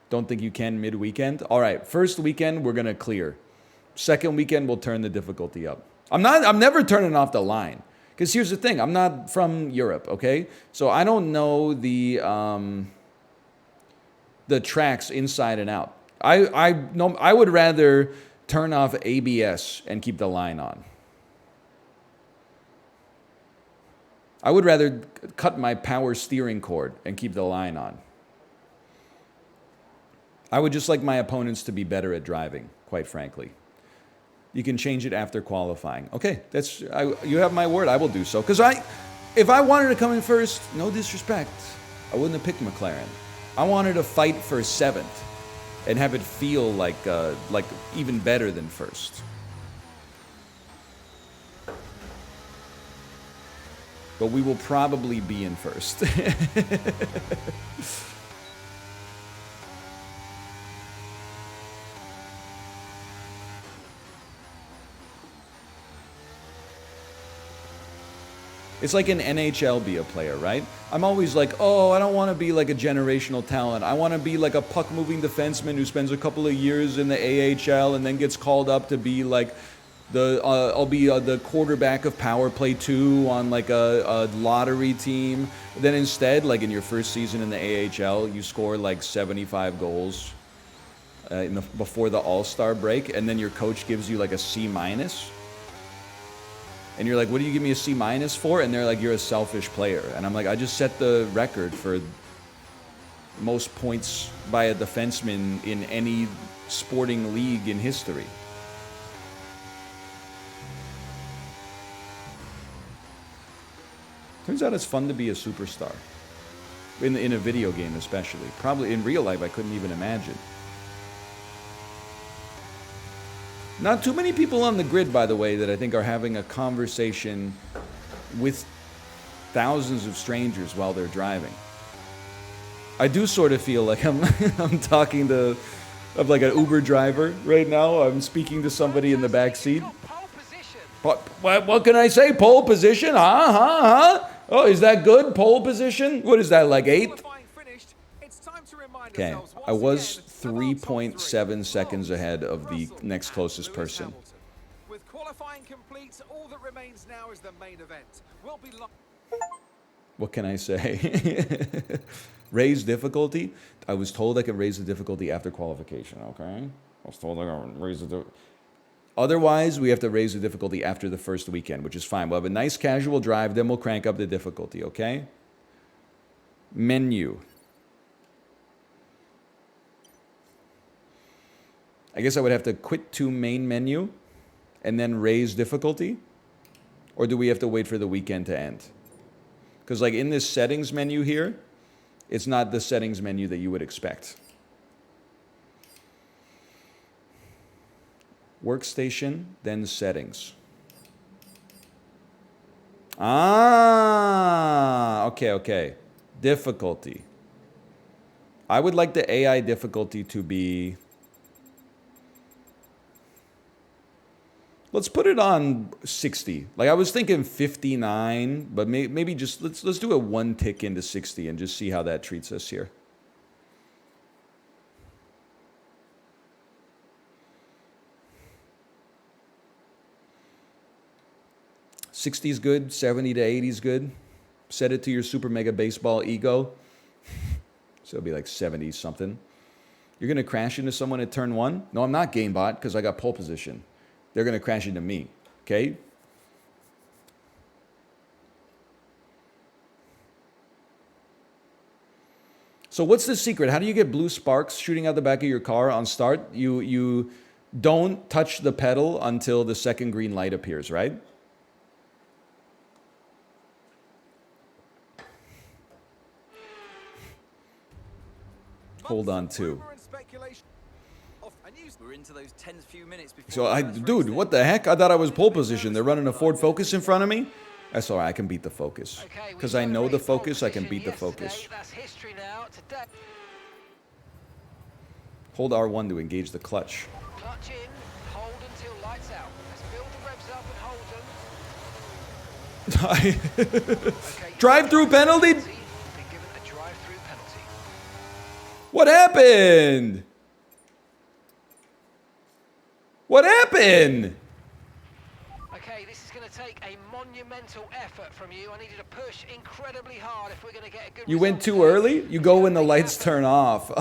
Don't think you can mid-weekend? All right, first weekend, we're going to clear. Second weekend, we'll turn the difficulty up. I'm never turning off the line. Because here's the thing, I'm not from Europe, okay? So I don't know the tracks inside and out. I would rather turn off ABS and keep the line on. I would rather cut my power steering cord and keep the line on. I would just like my opponents to be better at driving, quite frankly. You can change it after qualifying. Okay, you have my word, I will do so. Because if I wanted to come in first, no disrespect, I wouldn't have picked McLaren. I wanted to fight for 7th and have it feel like even better than first. But we will probably be in first. It's like an NHL be a player, right? I'm always like, oh, I don't want to be like a generational talent. I want to be like a puck-moving defenseman who spends a couple of years in the AHL and then gets called up to be like I'll be the quarterback of Power Play 2 on like a lottery team. Then instead, like in your first season in the AHL, you score like 75 goals before the All-Star break, and then your coach gives you like a C-. And you're like, what do you give me a C- for? And they're like, you're a selfish player. And I'm like, I just set the record for most points by a defenseman in any sporting league in history. Turns out it's fun to be a superstar. In a video game especially. Probably in real life I couldn't even imagine. Not too many people on the grid, by the way, that I think are having a conversation with thousands of strangers while they're driving. I do sort of feel like I'm talking to like an Uber driver right now. I'm speaking to somebody in the back seat. What can I say? Pole position? Huh? Oh, is that good? Pole position? What is that, like 8th? Okay, I was 3.7 seconds ahead of the next closest person. With qualifying complete, all that remains now is the main event. What can I say? Raise difficulty? I was told I could raise the difficulty after qualification, okay? I was told I could raise the difficulty. Otherwise, we have to raise the difficulty after the first weekend, which is fine. We'll have a nice casual drive, then we'll crank up the difficulty, okay? Menu. I guess I would have to quit to main menu and then raise difficulty? Or do we have to wait for the weekend to end? Because like in this settings menu here, it's not the settings menu that you would expect. Workstation, then settings. Okay. Difficulty. I would like the AI difficulty to be... Let's put it on 60. Like I was thinking 59, but maybe just let's do a 1 tick into 60 and just see how that treats us here. 60 is good, 70 to 80 is good. Set it to your super mega baseball ego. So it'll be like 70 something. You're going to crash into someone at turn 1? No, I'm not GameBot because I got pole position. They're going to crash into me. Okay? So what's the secret? How do you get blue sparks shooting out the back of your car on start? You don't touch the pedal until the second green light appears, right? Hold on too. We're into those tense few minutes before. So dude, what the heck? I thought I was pole position. They're running a Ford Focus in front of me. That's all right. I can beat the Focus because I know the Focus. I can beat the Focus. That's history now. Today. Hold R1 to engage the clutch. Clutch in, hold until lights out. Let's build the revs up and hold them. Okay, Drive-through penalty? been given a drive-through penalty. What happened? What happened? Okay, this is going to take a monumental effort from you. I need you to push incredibly hard if we're going to get a good You went result too today. early? You go when the lights turn off.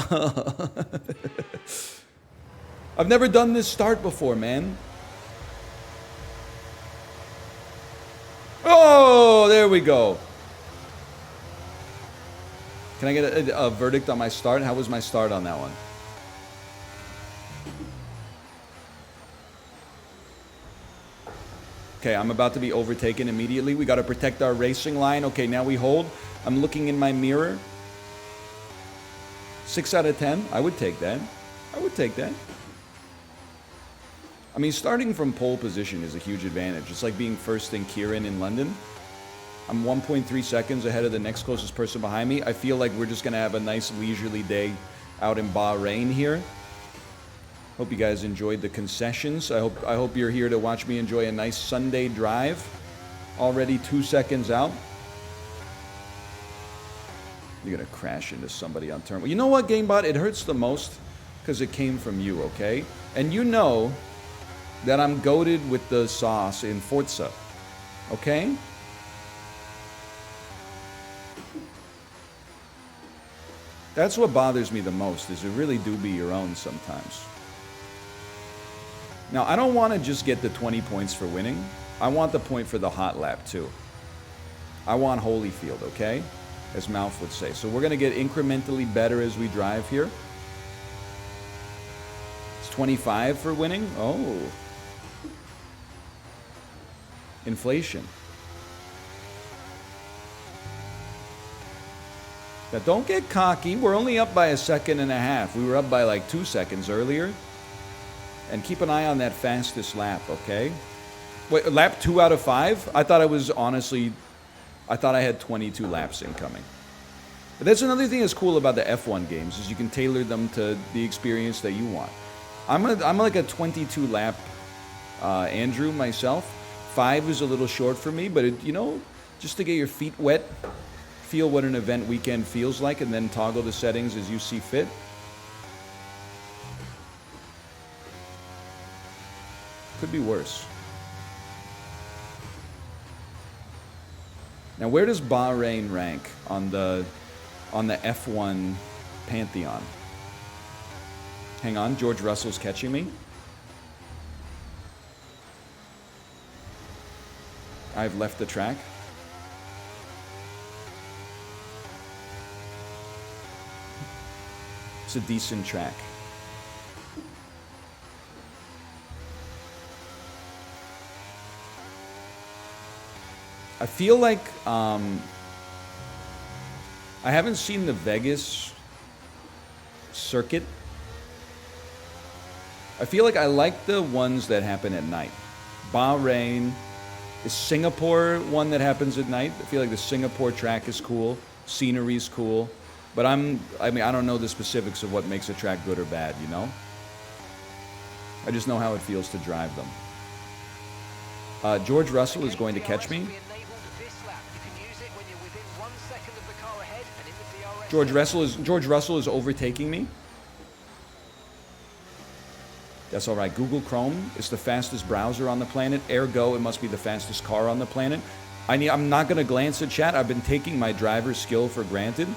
I've never done this start before, man. Oh, there we go. Can I get a verdict on my start? How was my start on that one? Okay, I'm about to be overtaken immediately. We got to protect our racing line. Okay, now we hold. I'm looking in my mirror. 6 out of 10. I would take that. I would take that. I mean, starting from pole position is a huge advantage. It's like being first in Kieran in London. I'm 1.3 seconds ahead of the next closest person behind me. I feel like we're just going to have a nice leisurely day out in Bahrain here. Hope you guys enjoyed the concessions. I hope you're here to watch me enjoy a nice Sunday drive. Already 2 seconds out. You're going to crash into somebody on turn. Well, you know what, GameBot? It hurts the most because it came from you, okay? And you know that I'm goated with the sauce in Forza, okay? That's what bothers me the most, is it really do be your own sometimes. Now, I don't want to just get the 20 points for winning. I want the point for the hot lap, too. I want Holyfield, okay? As Malf would say. So we're going to get incrementally better as we drive here. It's 25 for winning. Oh. Inflation. Now, don't get cocky. We're only up by 1.5 seconds. We were up by like 2 seconds earlier. And keep an eye on that fastest lap, okay? Wait, lap 2 out of 5? I thought I was honestly... I thought I had 22 laps incoming. But that's another thing that's cool about the F1 games, is you can tailor them to the experience that you want. I'm like a 22 lap Andrew myself. 5 is a little short for me, but you know, just to get your feet wet, feel what an event weekend feels like, and then toggle the settings as you see fit. Could be worse. Now, where does Bahrain rank on the F1 pantheon? Hang on, George Russell's catching me. I've left the track. It's a decent track. I feel like I haven't seen the Vegas circuit. I feel like I like the ones that happen at night. Bahrain. Is Singapore one that happens at night? I feel like the Singapore track is cool. Scenery's cool. But I mean, I don't know the specifics of what makes a track good or bad, you know? I just know how it feels to drive them. George Russell is going to catch me. George Russell is overtaking me. That's all right. Google Chrome is the fastest browser on the planet. Ergo, it must be the fastest car on the planet. I'm not going to glance at chat. I've been taking my driver's skill for granted.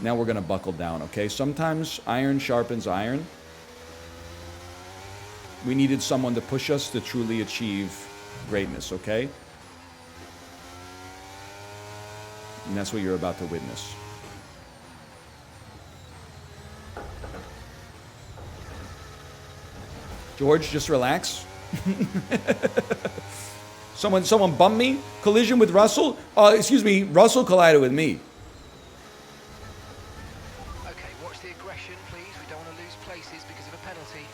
Now we're going to buckle down, okay? Sometimes iron sharpens iron. We needed someone to push us to truly achieve greatness, okay? And that's what you're about to witness. George, just relax. Someone bumped me. Collision with Russell. Excuse me, Russell collided with me. Okay, watch the aggression, please. We don't want to lose places because of a penalty.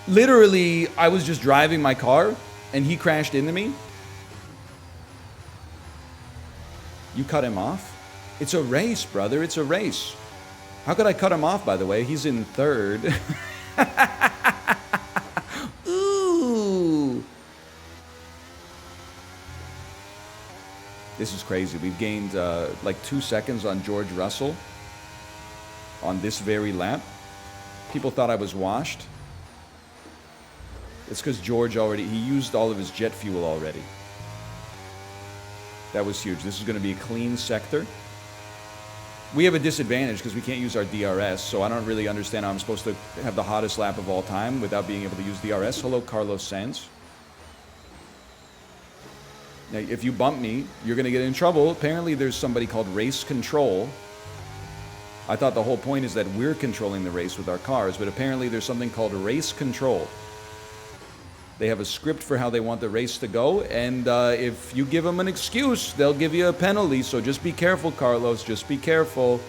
Literally, I was just driving my car, and he crashed into me. You cut him off? It's a race, brother. It's a race. How could I cut him off, by the way? He's in third. Ooh. This is crazy. We've gained like 2 seconds on George Russell on this very lap. People thought I was washed. It's because George he used all of his jet fuel already. That was huge. This is going to be a clean sector. We have a disadvantage because we can't use our DRS, so I don't really understand how I'm supposed to have the hottest lap of all time without being able to use DRS. Hello, Carlos Sainz. Now, if you bump me, you're going to get in trouble. Apparently, there's somebody called race control. I thought the whole point is that we're controlling the race with our cars, but apparently there's something called race control. They have a script for how they want the race to go, and if you give them an excuse, they'll give you a penalty, so just be careful, Carlos, just be careful.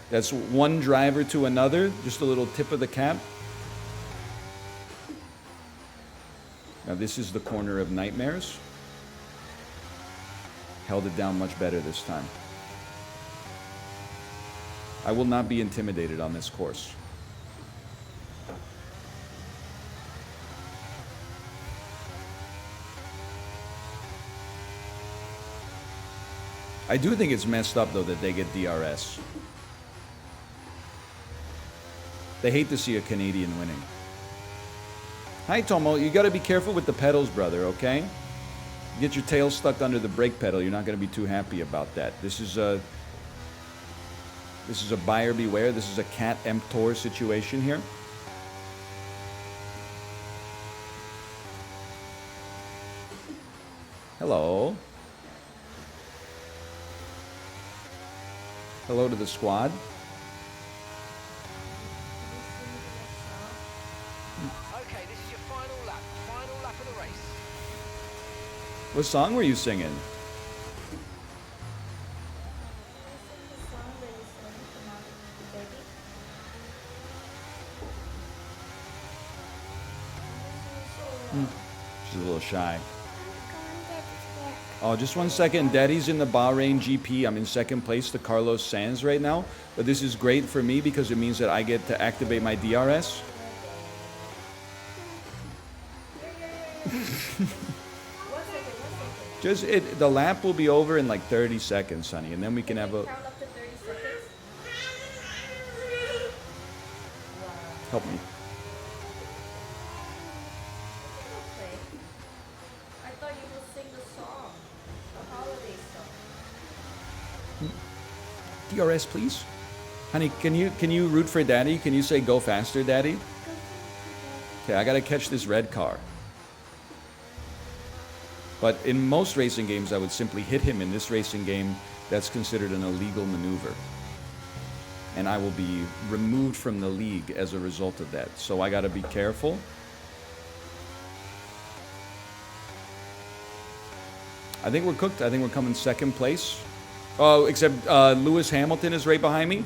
That's one driver to another, just a little tip of the cap. Now this is the corner of nightmares. Held it down much better this time. I will not be intimidated on this course. I do think it's messed up, though, that they get DRS. They hate to see a Canadian winning. Hi, Tomo. You got to be careful with the pedals, brother, okay? Get your tail stuck under the brake pedal. You're not going to be too happy about that. This is a buyer beware. This is a cat emptor situation here. Hello. Hello to the squad. Okay, this is your final lap of the race. What song were you singing? She's a little shy. Oh, just 1 second. Daddy's in the Bahrain GP. I'm in second place to Carlos Sainz right now. But this is great for me because it means that I get to activate my DRS. The lap will be over in like 30 seconds, honey, and then we can have a... Help me. DRS, please. Honey, can you root for Daddy? Can you say go faster, Daddy? Okay, I gotta catch this red car. But in most racing games, I would simply hit him. In this racing game, that's considered an illegal maneuver. And I will be removed from the league as a result of that. So I gotta be careful. I think we're cooked. I think we're coming second place. Oh, except Lewis Hamilton is right behind me.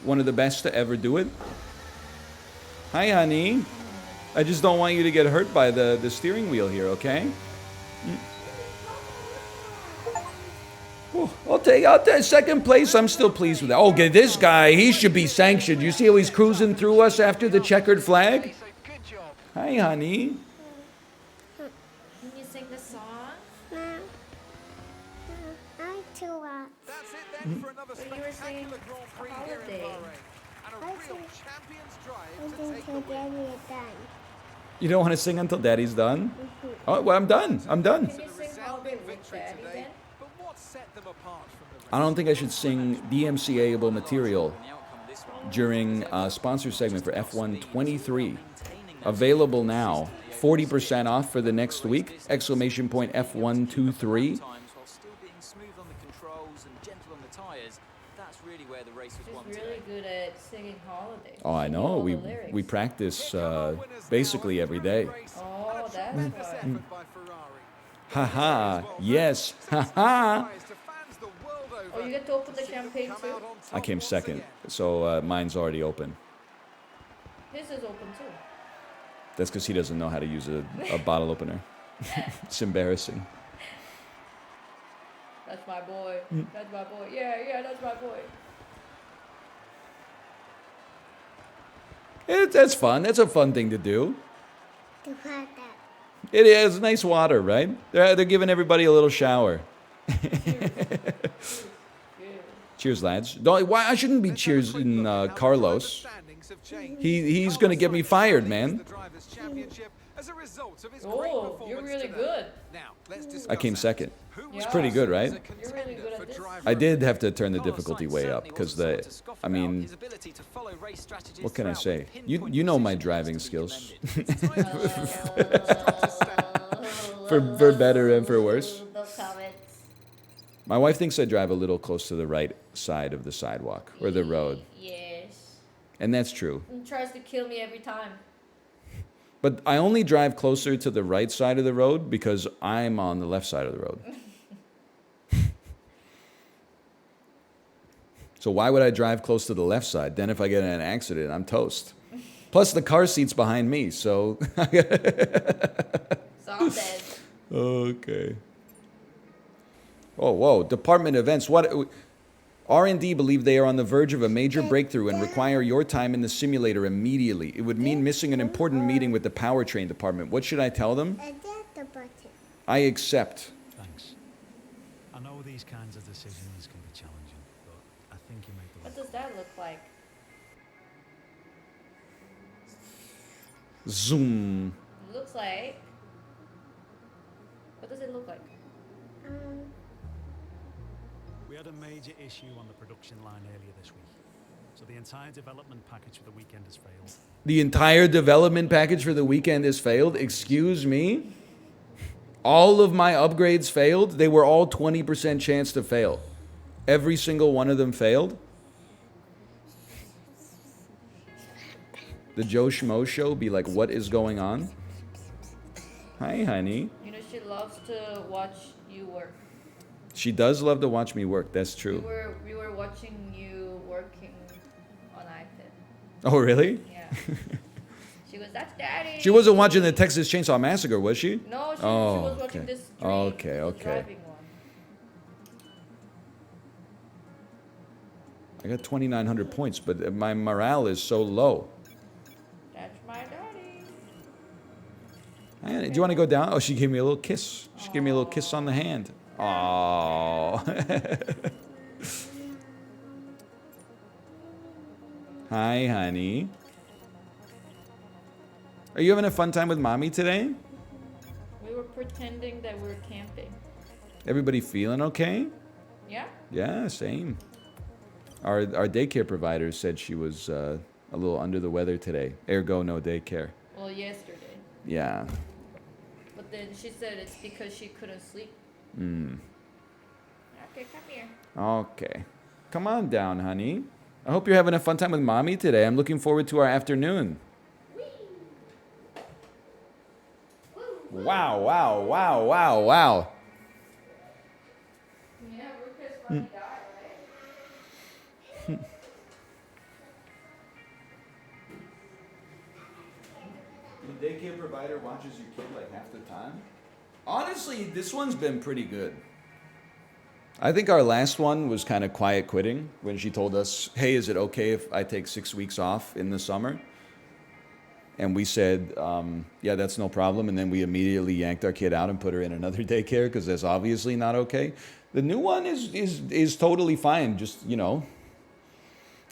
One of the best to ever do it. Hi, honey. I just don't want you to get hurt by the steering wheel here, okay? I'll take second place. I'm still pleased with that. Okay, this guy, he should be sanctioned. You see how he's cruising through us after the checkered flag? Hi, honey. Can you sing the song? That's it then for another spectacular Grand Prix here in Bahrain. And a real champion's drive to take the win. You don't want to sing until Daddy's done? Oh, well, I'm done. I'm done. Can you sing Holiday with Daddy then? But what set them apart from the rest? I don't think I should sing DMCA-able material during sponsor segment for F1 23. Available now. 40% off for the next week. Exclamation point F1 23. While still being smooth on the controls and gentle on the tires, that's really where the race was won She's today. really good at singing Holiday. Oh, I She knew know. all We the lyrics. we practice basically every day. Oh, that's Tremendous why. effort by Ferrari. Haha. Yes. Haha. Surprise to fans the world over. Oh, you get to open the champagne Come too? out on I top came once second, again. so mine's already open. His is open too. That's because he doesn't know how to use a bottle opener. It's embarrassing. That's my boy. That's my boy. Yeah, that's my boy. That's fun. That's a fun thing to do. It is nice water, right? They're giving everybody a little shower. Cheers, lads. Why I shouldn't be cheersing Carlos. He's gonna get me fired, man. Oh, you're really good. I came second. It's pretty good, right? You're really good at this. I did have to turn the difficulty way up because I mean, His ability to follow race strategies what can I throughout say? with You pinpoint know my precision driving has to be skills, commended. for better and for worse. Those comments. My wife thinks I drive a little close to the right side of the sidewalk or the road, Yes. and that's true. And tries to kill me every time. But I only drive closer to the right side of the road because I'm on the left side of the road. So why would I drive close to the left side? Then if I get in an accident, I'm toast. Plus the car seat's behind me, so... So I'm dead. Okay. Oh, whoa. Department events. What... R&D believe they are on the verge of a major breakthrough and require your time in the simulator immediately. It would mean missing an important meeting with the powertrain department. What should I tell them? I accept. Thanks. I know these kinds of decisions can be challenging, but I think you make the What does that look like? Zoom. It looks like. What does it look like? We had a major issue on the production line earlier this week, so the entire development package for the weekend has failed. The entire development package for the weekend has failed? Excuse me? All of my upgrades failed? They were all 20% chance to fail. Every single one of them failed? The Joe Schmo show be like, what is going on? Hi, honey. You know, she loves to watch you work. She does love to watch me work. That's true. We were watching you working on iPad. Oh, really? Yeah. She goes, "That's Daddy." She wasn't watching the Texas Chainsaw Massacre, was she? No, she Oh, was watching okay. this dream, Okay, the okay. driving one. I got 2,900 points, but my morale is so low. That's my daddy. Do you want to go down? Oh, she gave me a little kiss. She gave me a little kiss on the hand. Oh. Hi, honey. Are you having a fun time with mommy today? We were pretending that we were camping. Everybody feeling okay? Yeah? Yeah, same. Our daycare provider said she was a little under the weather today. Ergo, no daycare. Well, yesterday. Yeah. But then she said it's because she couldn't sleep. Okay, come here. Okay. Come on down, honey. I hope you're having a fun time with mommy today. I'm looking forward to our afternoon. Wow, wow, wow, wow, wow. Yeah, we're pissed when he died, right? The daycare provider watches your kid like half the time? Honestly, this one's been pretty good. I think our last one was kind of quiet quitting when she told us, hey, is it okay if I take 6 weeks off in the summer? And we said, yeah, that's no problem. And then we immediately yanked our kid out and put her in another daycare because that's obviously not okay. The new one is totally fine. Just, you know,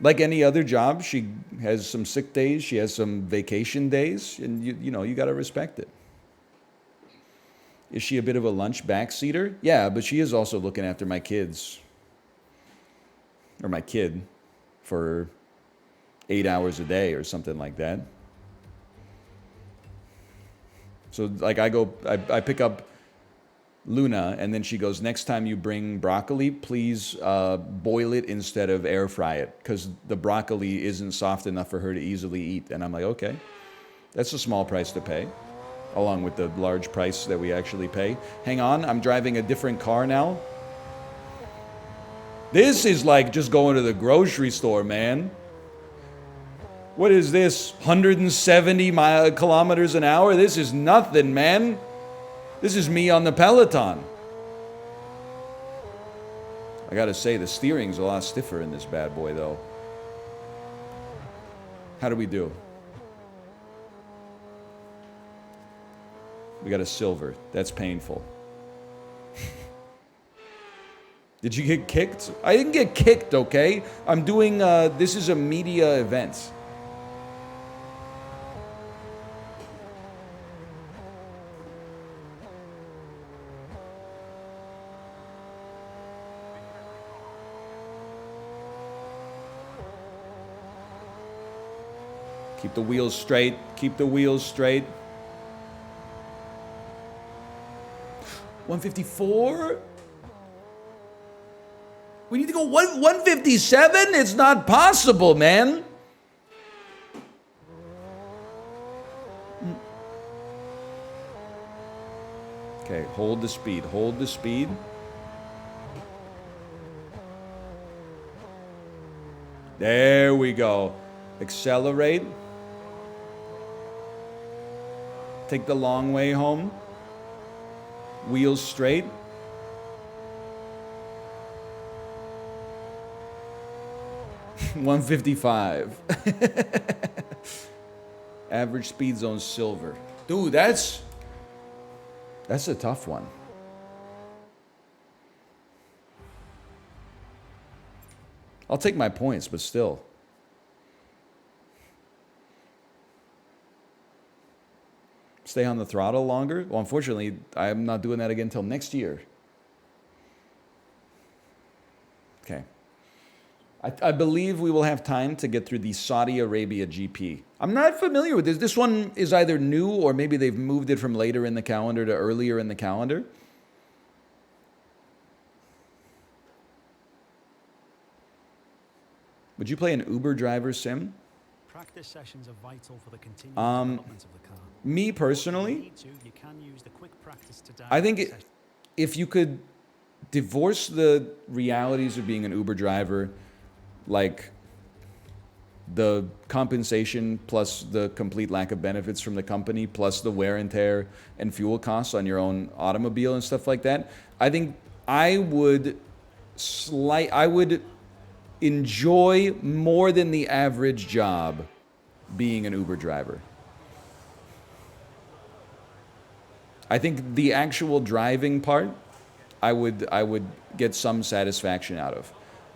Like any other job, she has some sick days, she has some vacation days, and you know, you got to respect it. Is she a bit of a lunch backseater? Yeah, but she is also looking after my kids. Or my kid for 8 hours a day or something like that. So like I pick up Luna, and then she goes, next time you bring broccoli, please boil it instead of air fry it, because the broccoli isn't soft enough for her to easily eat. And I'm like, okay, that's a small price to pay, along with the large price that we actually pay. Hang on, I'm driving a different car now. This is like just going to the grocery store, man. What is this, 170 kilometers an hour? This is nothing, man. This is me on the Peloton. I gotta say, the steering's a lot stiffer in this bad boy, though. How do we do? We got a silver. That's painful. Did you get kicked? I didn't get kicked, okay? I'm doing, this is a media event. Keep the wheels straight. Keep the wheels straight. 154? We need to go 157? It's not possible, man. Okay, hold the speed. Hold the speed. There we go. Accelerate. Take the long way home. Wheels straight. $155. Average speed zone silver. Dude, that's a tough one. I'll take my points, but still. Stay on the throttle longer? Well, unfortunately, I'm not doing that again until next year. Okay. I believe we will have time to get through the Saudi Arabia GP. I'm not familiar with this. This one is either new or maybe they've moved it from later in the calendar to earlier in the calendar. Would you play an Uber driver sim? Practice sessions are vital for the continued development of the car. Me personally, you can use the quick practice to I think if you could divorce the realities of being an Uber driver, like the compensation plus the complete lack of benefits from the company plus the wear and tear and fuel costs on your own automobile and stuff like that, I think I would enjoy more than the average job being an Uber driver. I think the actual driving part, I would get some satisfaction out of.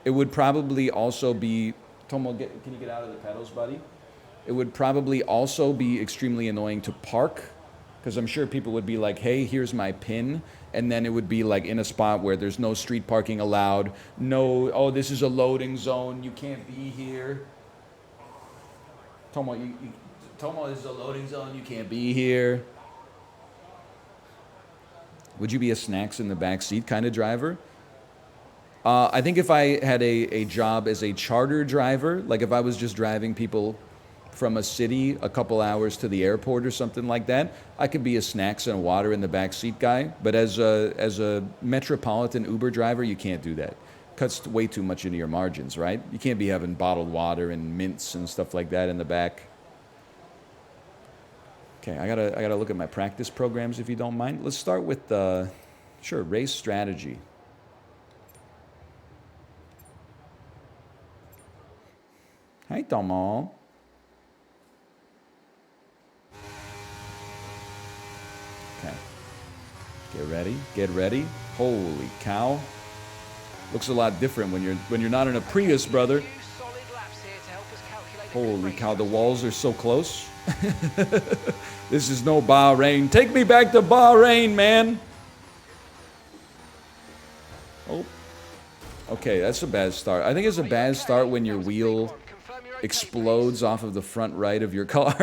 It would probably also be, Tomo, can you get out of the pedals, buddy? It would probably also be extremely annoying to park, because I'm sure people would be like, hey, here's my PIN, and then it would be like in a spot where there's no street parking allowed, no, oh, this is a loading zone, you can't be here. Tomo, Tomo, this is a loading zone, you can't be here. Would you be a snacks in the back seat kind of driver? I think if I had a job as a charter driver, like if I was just driving people from a city a couple hours to the airport or something like that, I could be a snacks and water in the back seat guy. But as a metropolitan Uber driver, you can't do that. Cuts way too much into your margins, right? You can't be having bottled water and mints and stuff like that in the back. Okay, I gotta look at my practice programs if you don't mind. Let's start with sure, race strategy. Hi, Tomo. Okay. Get ready. Get ready. Holy cow. Looks a lot different when you're not in a Prius, brother. to help us calculate. Holy cow, the walls are so close. This is no Bahrain. Take me back to Bahrain, man. Oh. Okay, that's a bad start. I think it's a bad start when your wheel explodes off of the front right of your car.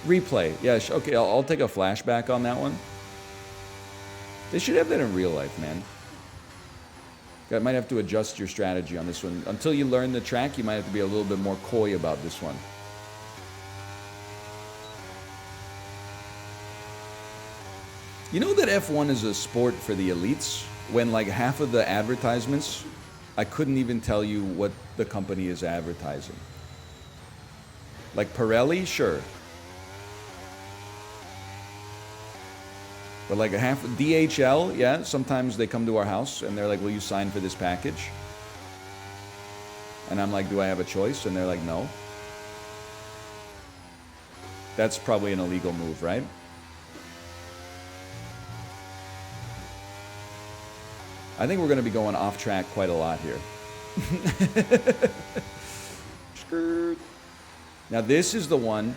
Replay. Yeah, okay, I'll take a flashback on that one. They should have that in real life, man. You might have to adjust your strategy on this one. Until you learn the track, you might have to be a little bit more coy about this one. You know that F1 is a sport for the elites? When like half of the advertisements, I couldn't even tell you what the company is advertising. Like Pirelli, sure. But like a half DHL, yeah, sometimes they come to our house and they're like, will you sign for this package? And I'm like, do I have a choice? And they're like, no. That's probably an illegal move, right? I think we're going to be going off track quite a lot here. Now this is the one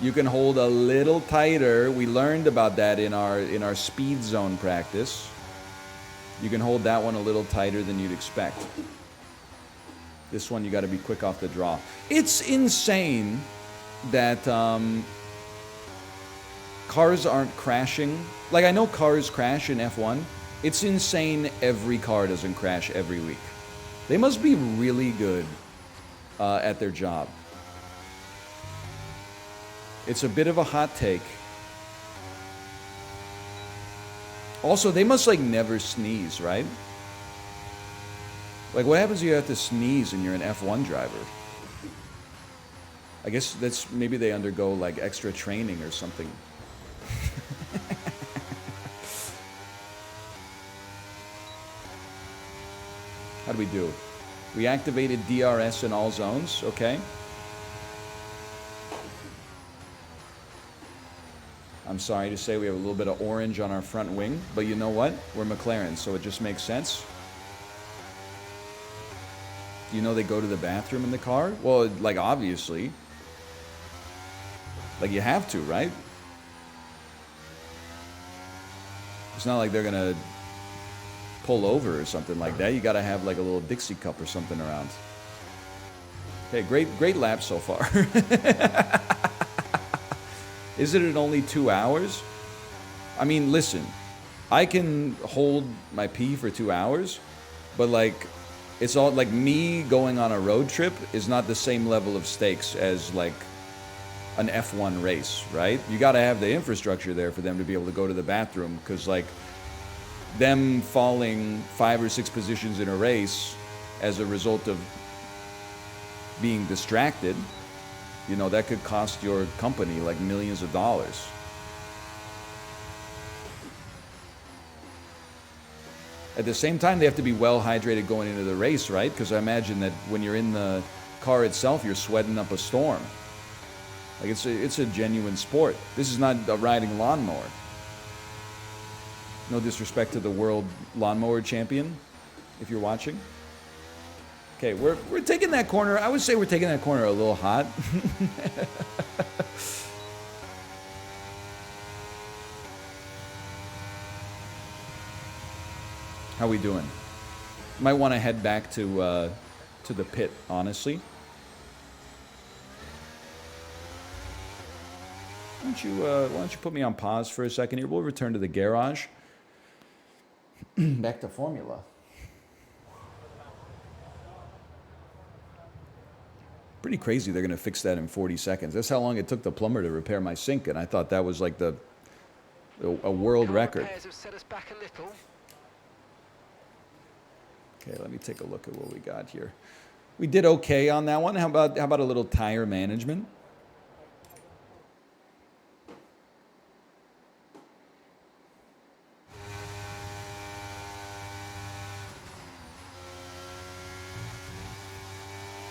you can hold a little tighter. We learned about that in our speed zone practice. You can hold that one a little tighter than you'd expect. This one you got to be quick off the draw. It's insane that cars aren't crashing. Like I know cars crash in F1. It's insane every car doesn't crash every week. They must be really good at their job. It's a bit of a hot take. Also, they must like never sneeze, right? Like what happens if you have to sneeze and you're an F1 driver? I guess that's maybe they undergo like extra training or something. How do we do? We activated DRS in all zones, okay. I'm sorry to say we have a little bit of orange on our front wing, but you know what? We're McLaren, so it just makes sense. You know they go to the bathroom in the car? Well, like obviously. Like you have to, right? It's not like they're gonna pull over or something like that. You gotta have like a little Dixie cup or something around. Okay, great lap so far. Is it in only 2 hours? I mean, listen, I can hold my pee for 2 hours, but like, it's all like me going on a road trip is not the same level of stakes as like an F1 race, right? You got to have the infrastructure there for them to be able to go to the bathroom, because like them falling 5 or 6 positions in a race as a result of being distracted, you know, that could cost your company like millions of dollars. At the same time, they have to be well hydrated going into the race, right? Because I imagine that when you're in the car itself, you're sweating up a storm. Like it's a genuine sport. This is not a riding lawnmower. No disrespect to the world lawnmower champion, if you're watching. Okay, we're taking that corner. I would say we're taking that corner a little hot. How we doing? Might want to head back to the pit, honestly. Why don't you put me on pause for a second here? We'll return to the garage. Back to Formula. Pretty crazy they're going to fix that in 40 seconds. That's how long it took the plumber to repair my sink, and I thought that was like a world record. Have set us back a little. Okay, let me take a look at what we got here. We did okay on that one. How about a little tire management?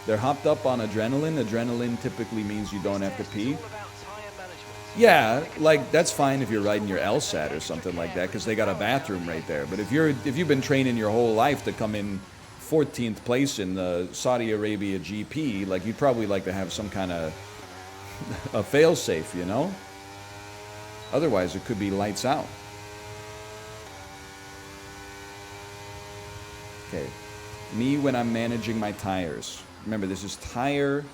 They're hopped up on adrenaline. Adrenaline typically means you don't have to pee. Yeah, like that's fine if you're riding your LSAT or something like that, because they got a bathroom right there. But if you've been training your whole life to come in 14th place in the Saudi Arabia GP, like you'd probably like to have some kind of a fail-safe, you know? Otherwise, it could be lights out. Okay, me when I'm managing my tires. Remember, this is tire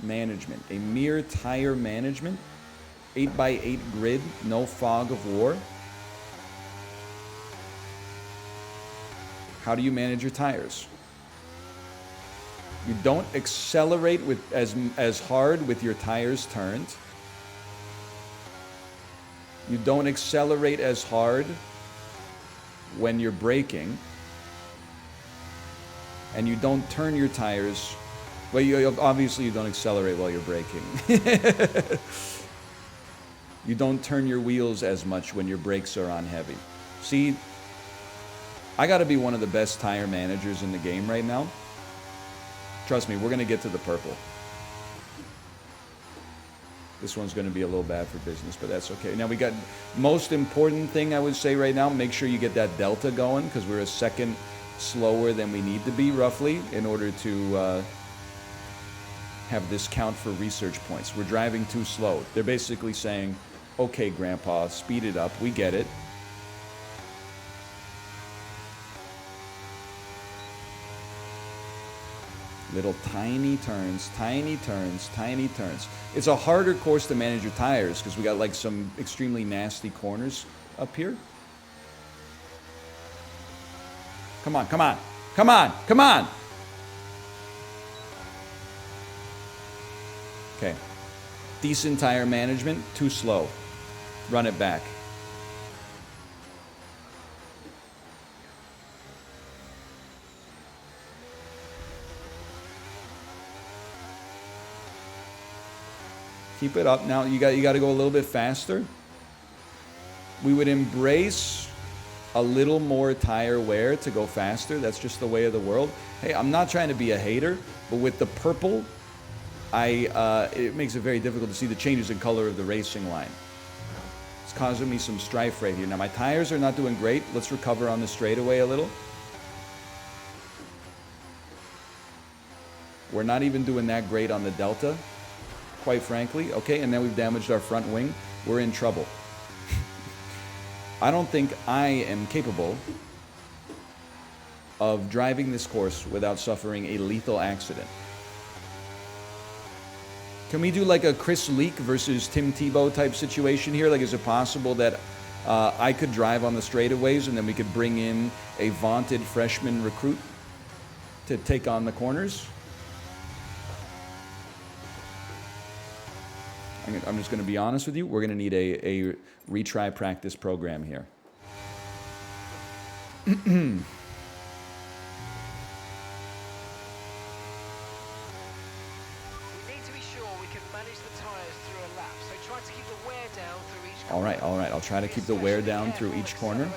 management, a mere tire management, 8x8 grid, no fog of war. How do you manage your tires? You don't accelerate with as hard with your tires turned. You don't accelerate as hard when you're braking. And you don't turn your tires, well, obviously you don't accelerate while you're braking. You don't turn your wheels as much when your brakes are on heavy. See, I gotta be one of the best tire managers in the game right now. Trust me, we're gonna get to the purple. This one's gonna be a little bad for business, but that's okay. Now we got, most important thing I would say right now, make sure you get that delta going, because we're a second slower than we need to be, roughly, in order to have this count for research points. We're driving too slow. They're basically saying, okay, Grandpa, speed it up. We get it. Little tiny turns, tiny turns, tiny turns. It's a harder course to manage your tires because we got like some extremely nasty corners up here. Come on, come on, come on, come on. Okay. Decent tire management, too slow. Run it back. Keep it up. Now you got to go a little bit faster. We would embrace a little more tire wear to go faster. That's just the way of the world. Hey, I'm not trying to be a hater, but with the purple, it makes it very difficult to see the changes in color of the racing line. It's causing me some strife right here. Now my tires are not doing great. Let's recover on the straightaway a little. We're not even doing that great on the delta, quite frankly. Okay, and then we've damaged our front wing. We're in trouble. I don't think I am capable of driving this course without suffering a lethal accident. Can we do like a Chris Leak versus Tim Tebow type situation here? Like, is it possible that I could drive on the straightaways and then we could bring in a vaunted freshman recruit to take on the corners? I'm just going to be honest with you. We're going to need a retry practice program here. We need to be sure we can manage the tires through a lap, so try to keep the wear down through each corner. All right. I'll try to keep the wear down through each corner.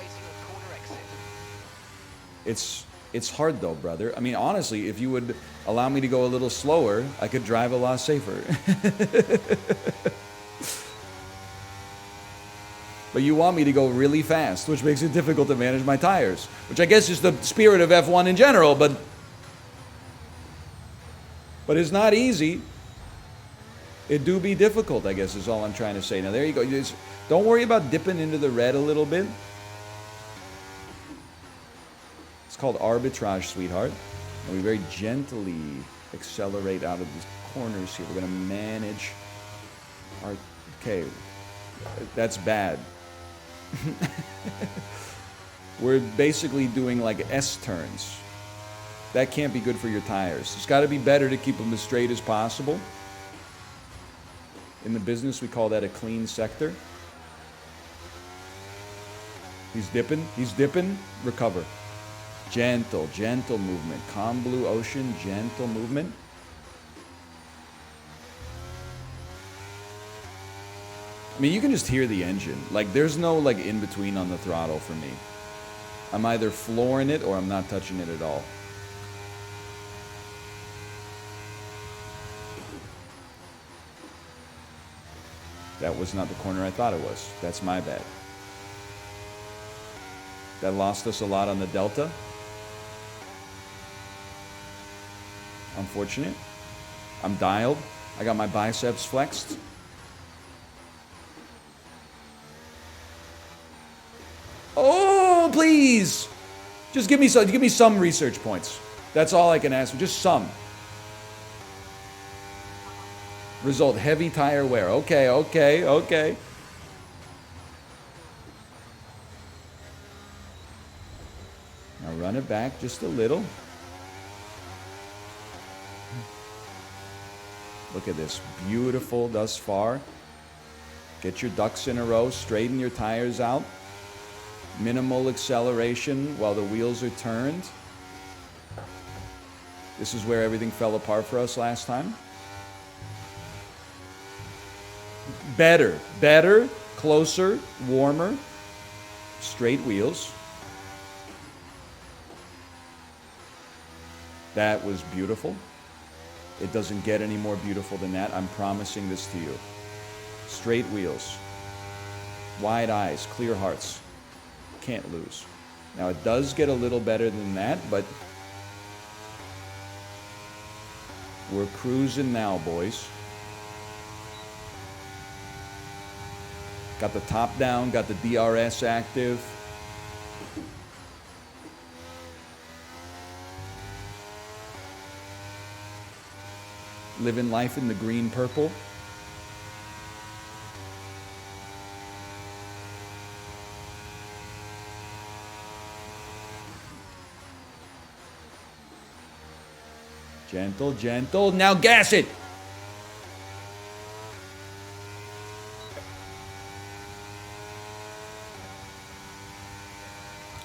It's hard though, brother. I mean, honestly, if you would allow me to go a little slower, I could drive a lot safer. But you want me to go really fast, which makes it difficult to manage my tires, which I guess is the spirit of F1 in general, but it's not easy. It do be difficult, I guess, is all I'm trying to say. Now, there you go. Don't worry about dipping into the red a little bit. It's called arbitrage, sweetheart. And we very gently accelerate out of these corners here. We're going to manage our... Okay, that's bad. We're basically doing like S turns. That can't be good for your tires. It's got to be better to keep them as straight as possible. In the business, we call that a clean sector. He's dipping, recover. Gentle movement. Calm blue ocean, gentle movement. I mean, you can just hear the engine. Like, there's no, like, in-between on the throttle for me. I'm either flooring it or I'm not touching it at all. That was not the corner I thought it was. That's my bad. That lost us a lot on the delta. Unfortunate. I'm dialed. I got my biceps flexed. Oh, please. Just give me some research points. That's all I can ask for. Just some. Result, heavy tire wear. Okay, okay, okay. Now run it back just a little. Look at this. Beautiful thus far. Get your ducks in a row. Straighten your tires out. Minimal acceleration while the wheels are turned. This is where everything fell apart for us last time. Better, better, closer, warmer, straight wheels. That was beautiful. It doesn't get any more beautiful than that. I'm promising this to you. Straight wheels, wide eyes, clear hearts. Can't lose. Now it does get a little better than that, but we're cruising now, boys. Got the top down, got the DRS active. Living life in the green purple. Gentle, gentle. Now gas it.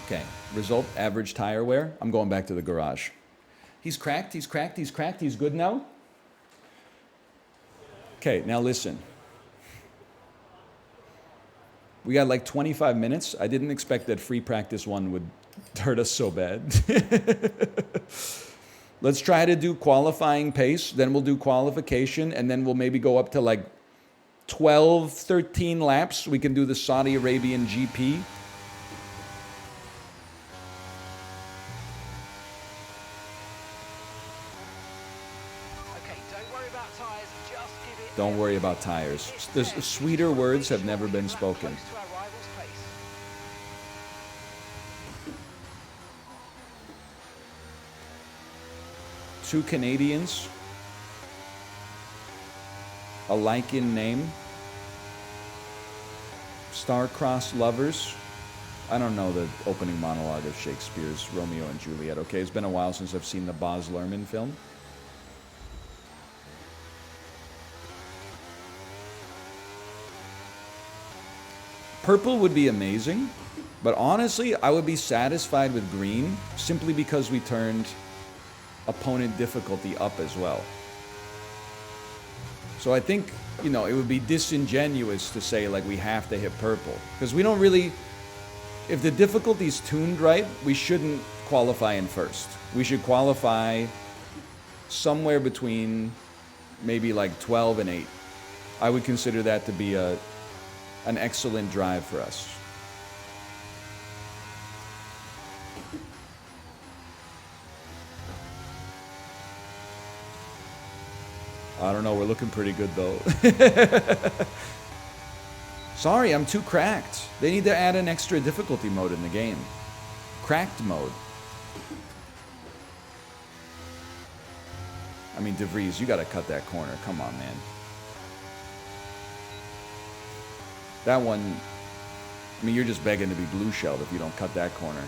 Okay, result, average tire wear. I'm going back to the garage. He's cracked, he's cracked, he's cracked. He's good now. Okay, now listen. We got like 25 minutes. I didn't expect that free practice one would hurt us so bad. Let's try to do qualifying pace, then we'll do qualification, and then we'll maybe go up to like 12, 13 laps. We can do the Saudi Arabian GP. Don't worry about tires. The sweeter words have never been spoken. Two Canadians, alike in name, star-crossed lovers. I don't know the opening monologue of Shakespeare's Romeo and Juliet, okay? It's been a while since I've seen the Baz Luhrmann film. Purple would be amazing, but honestly, I would be satisfied with green simply because we turned opponent difficulty up as well. So I think, you know, it would be disingenuous to say like we have to hit purple, because we don't really, if the difficulty's tuned right, we shouldn't qualify in first. We should qualify somewhere between maybe like 12 and 8. I would consider that to be an excellent drive for us. I don't know, we're looking pretty good though. Sorry, I'm too cracked. They need to add an extra difficulty mode in the game. Cracked mode. I mean, De Vries, you gotta cut that corner. Come on, man. That one, I mean, you're just begging to be blue-shelled if you don't cut that corner.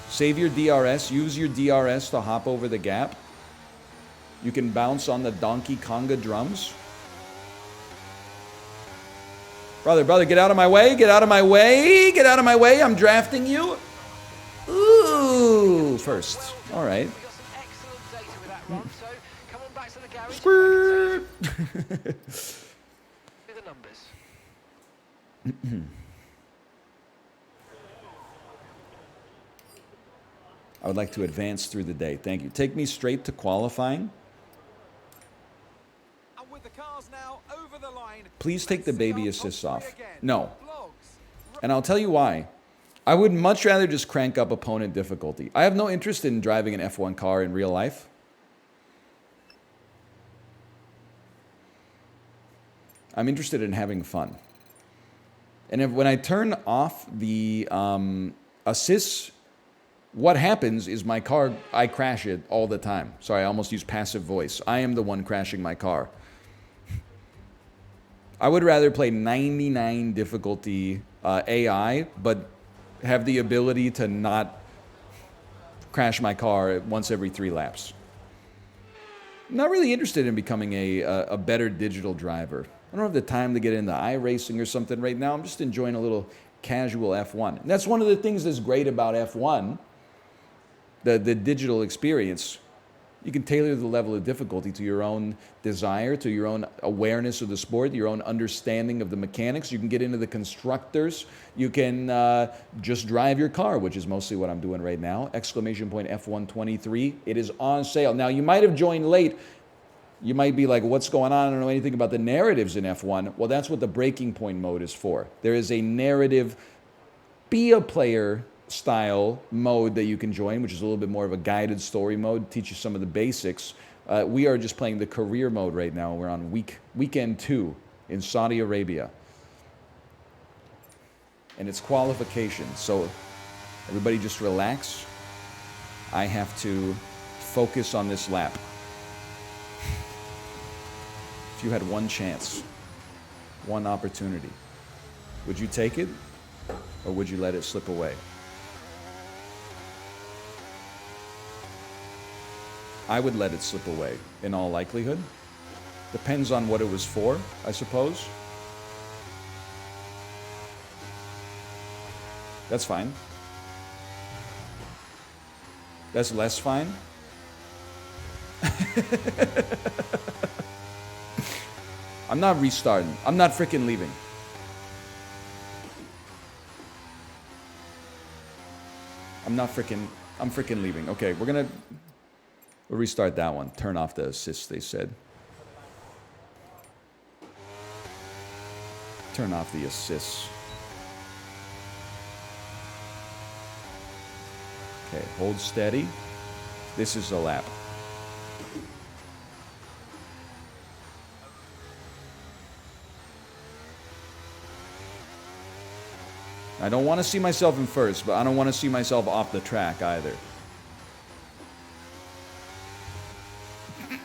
Save your DRS. Use your DRS to hop over the gap. You can bounce on the Donkey Konga drums. Brother, get out of my way. Get out of my way. Get out of my way. I'm drafting you. Ooh, first. All right. Squirt. I would like to advance through the day. Thank you. Take me straight to qualifying. And with the cars now over the line, please take the baby assists off. No. And I'll tell you why. I would much rather just crank up opponent difficulty. I have no interest in driving an F1 car in real life. I'm interested in having fun. And when I turn off the assists, what happens is my car, I crash it all the time. Sorry, I almost used passive voice. I am the one crashing my car. I would rather play 99 difficulty AI, but have the ability to not crash my car once every 3 laps. I'm not really interested in becoming a better digital driver. I don't have the time to get into iRacing or something right now. I'm just enjoying a little casual F1. And that's one of the things that's great about F1, the digital experience. You can tailor the level of difficulty to your own desire, to your own awareness of the sport, your own understanding of the mechanics. You can get into the constructors. You can just drive your car, which is mostly what I'm doing right now. Exclamation point F123. It is on sale. Now, you might have joined late. You might be like, what's going on? I don't know anything about the narratives in F1. Well, that's what the breaking point mode is for. There is a narrative, be a player style mode that you can join, which is a little bit more of a guided story mode, teach you some of the basics. We are just playing the career mode right now. We're on weekend 2 in Saudi Arabia. And it's qualification. So everybody just relax. I have to focus on this lap. If you had one chance, one opportunity, would you take it or would you let it slip away? I would let it slip away, in all likelihood. Depends on what it was for, I suppose. That's fine. That's less fine. I'm not restarting. I'm not freaking leaving. I'm freaking leaving. Okay, we'll restart that one. Turn off the assists, they said. Turn off the assists. Okay, hold steady. This is the lap. I don't want to see myself in first, but I don't want to see myself off the track either.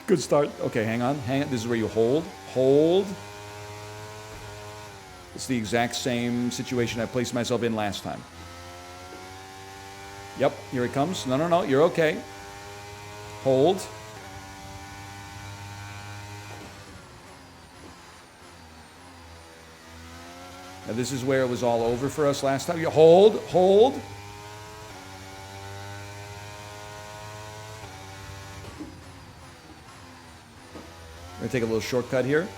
Good start. Okay, hang on. This is where you hold. Hold. It's the exact same situation I placed myself in last time. Yep, here it comes. No, you're okay. Hold. Now this is where it was all over for us last time. You hold. I'm gonna take a little shortcut here.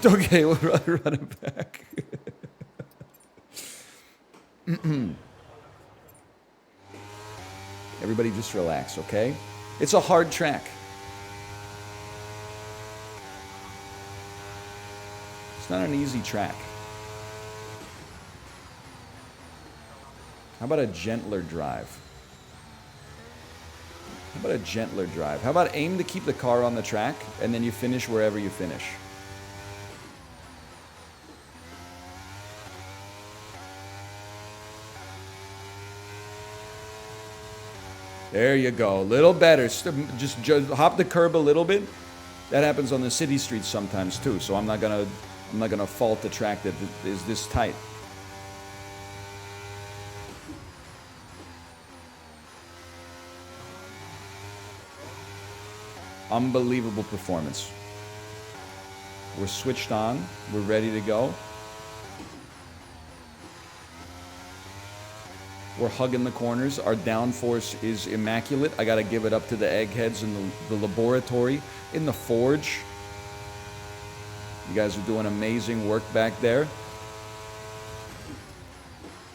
Okay, we'll run it back. Everybody just relax, okay? It's a hard track. It's not an easy track. How about a gentler drive? How about a gentler drive? How about aim to keep the car on the track and then you finish wherever you finish? There you go. A little better. Just hop the curb a little bit. That happens on the city streets sometimes too. So I'm not gonna fault the track that is this tight. Unbelievable performance. We're switched on. We're ready to go. We're hugging the corners. Our downforce is immaculate. I got to give it up to the eggheads in the laboratory, in the forge. You guys are doing amazing work back there.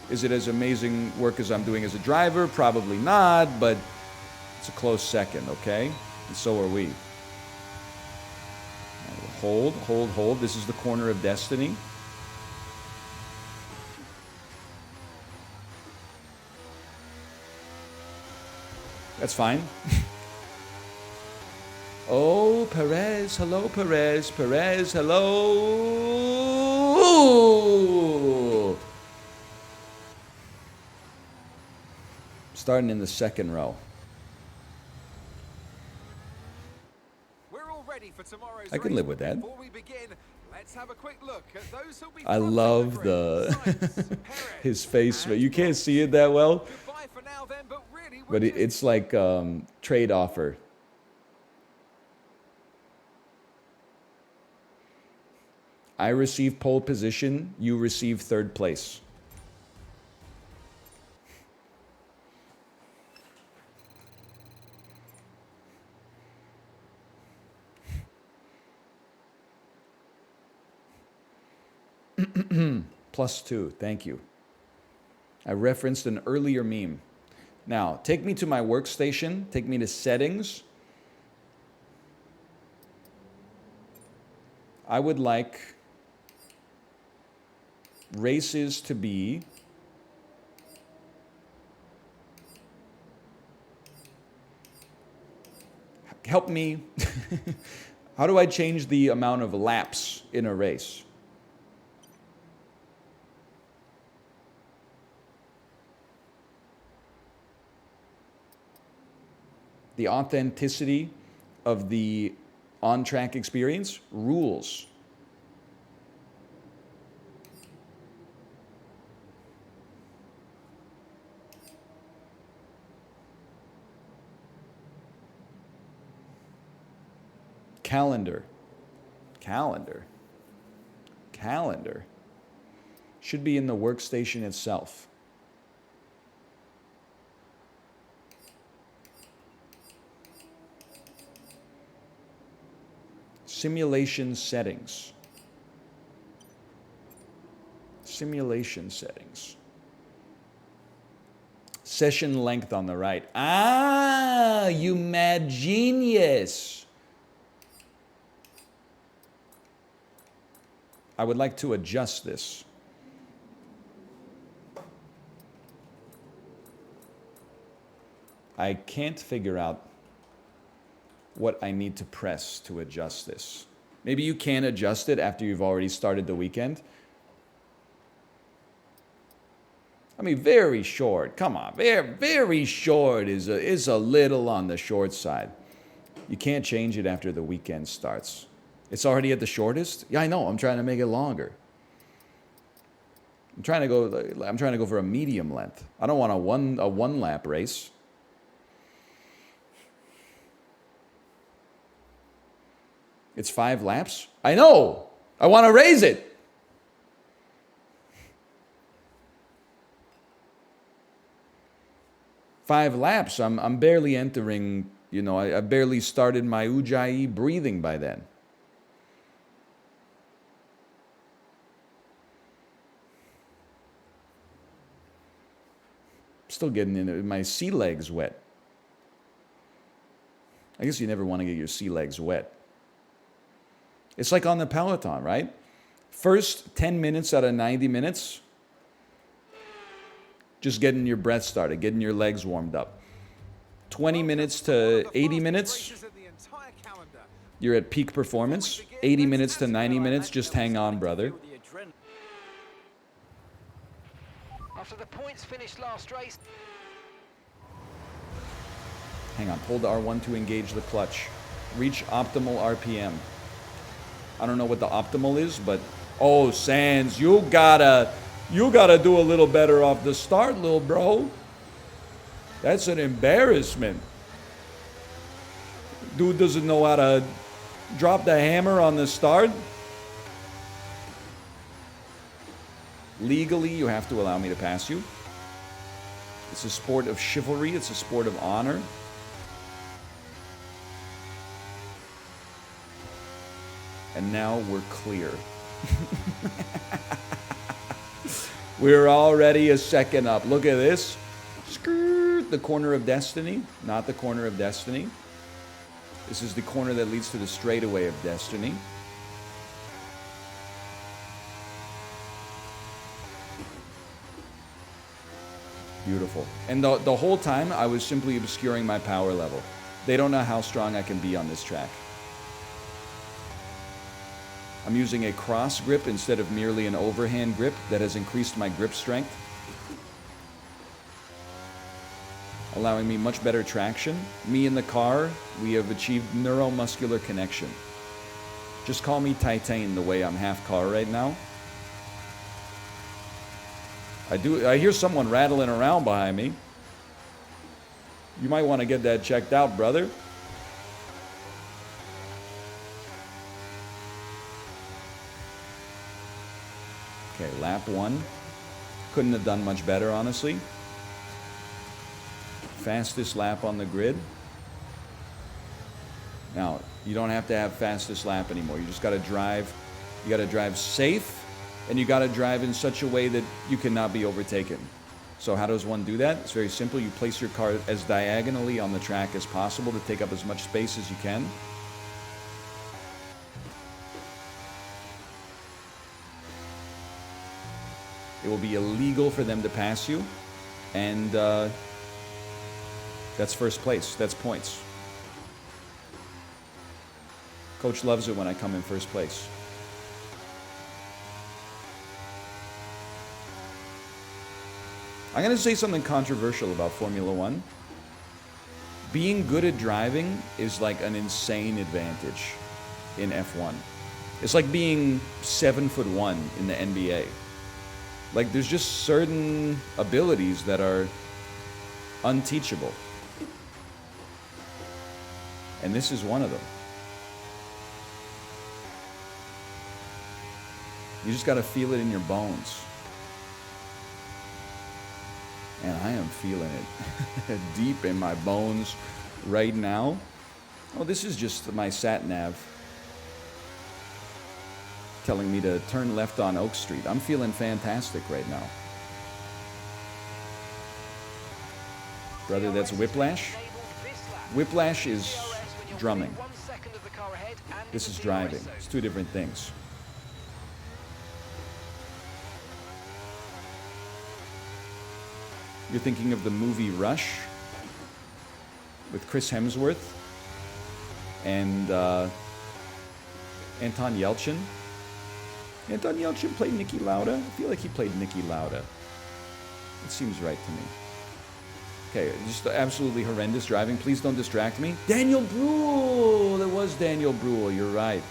Is it as amazing work as I'm doing as a driver? Probably not, but it's a close second, okay? And so are we. Hold. This is the corner of destiny. That's fine. Oh, Hello, Perez. Hello, Perez. Perez, hello. Starting in the second row. We're all ready for tomorrow's I can race, live with but that. Before we begin, let's have a quick look at those who'll be I fronting love the grid. the Sainz, Perez, his face, but and you can't Prost. see it that well. Goodbye for now then, but really we're But it's like trade offer. I receive pole position, you receive third place. +2, thank you. I referenced an earlier meme. Now, take me to my workstation, take me to settings. I would like races to be help me. How do I change the amount of laps in a race? The authenticity of the on-track experience, rules. Calendar. Calendar. Calendar. Should be in the workstation itself. Simulation settings. Simulation settings. Session length on the right. Ah, you mad genius. I would like to adjust this. I can't figure out what I need to press to adjust this. Maybe you can adjust it after you've already started the weekend. I mean, very short. Come on, very short is a little on the short side. You can't change it after the weekend starts. It's already at the shortest? Yeah, I know. I'm trying to make it longer. I'm trying to go for a medium length. I don't want a one lap race. It's 5 laps? I know! I want to raise it! Five laps. I'm barely entering, you know, I barely started my Ujjayi breathing by then. Still getting in my sea legs wet. I guess you never want to get your sea legs wet. It's like on the Peloton, right? First 10 minutes out of 90 minutes, just getting your breath started, getting your legs warmed up. 20 minutes to 80 minutes, you're at peak performance. 80 minutes to 90 minutes, just hang on, brother. After the points finished last race. Hang on, hold R1 to engage the clutch. Reach optimal RPM. I don't know what the optimal is, but oh, Sands, you gotta do a little better off the start, little bro. That's an embarrassment. Dude doesn't know how to drop the hammer on the start. Legally, you have to allow me to pass you. It's a sport of chivalry. It's a sport of honor. And now we're clear. We're already a second up. Look at this. Skirt, the corner of destiny. Not the corner of destiny. This is the corner that leads to the straightaway of destiny. Beautiful. And the whole time, I was simply obscuring my power level. They don't know how strong I can be on this track. I'm using a cross grip instead of merely an overhand grip that has increased my grip strength, allowing me much better traction. Me and the car, we have achieved neuromuscular connection. Just call me Titan the way I'm half car right now. I hear someone rattling around behind me. You might want to get that checked out, brother. Okay, lap 1. Couldn't have done much better, honestly. Fastest lap on the grid. Now, you don't have to have fastest lap anymore. You just got to drive. You got to drive safe, and you got to drive in such a way that you cannot be overtaken. So how does one do that? It's very simple. You place your car as diagonally on the track as possible to take up as much space as you can. It will be illegal for them to pass you, and that's first place. That's points. Coach loves it when I come in first place. I'm going to say something controversial about Formula One. Being good at driving is like an insane advantage in F1. It's like being 7'1" in the NBA. Like, there's just certain abilities that are unteachable. And this is one of them. You just got to feel it in your bones. And I am feeling it deep in my bones right now. Oh, this is just my sat nav telling me to turn left on Oak Street. I'm feeling fantastic right now. Brother, that's whiplash. Whiplash is drumming. This is driving. It's two different things. You're thinking of the movie Rush with Chris Hemsworth and Anton Yelchin. Anton Yelchin played Niki Lauda? I feel like he played Niki Lauda. It seems right to me. Okay, just absolutely horrendous driving. Please don't distract me. Daniel Bruhl! There was Daniel Bruhl, you're right.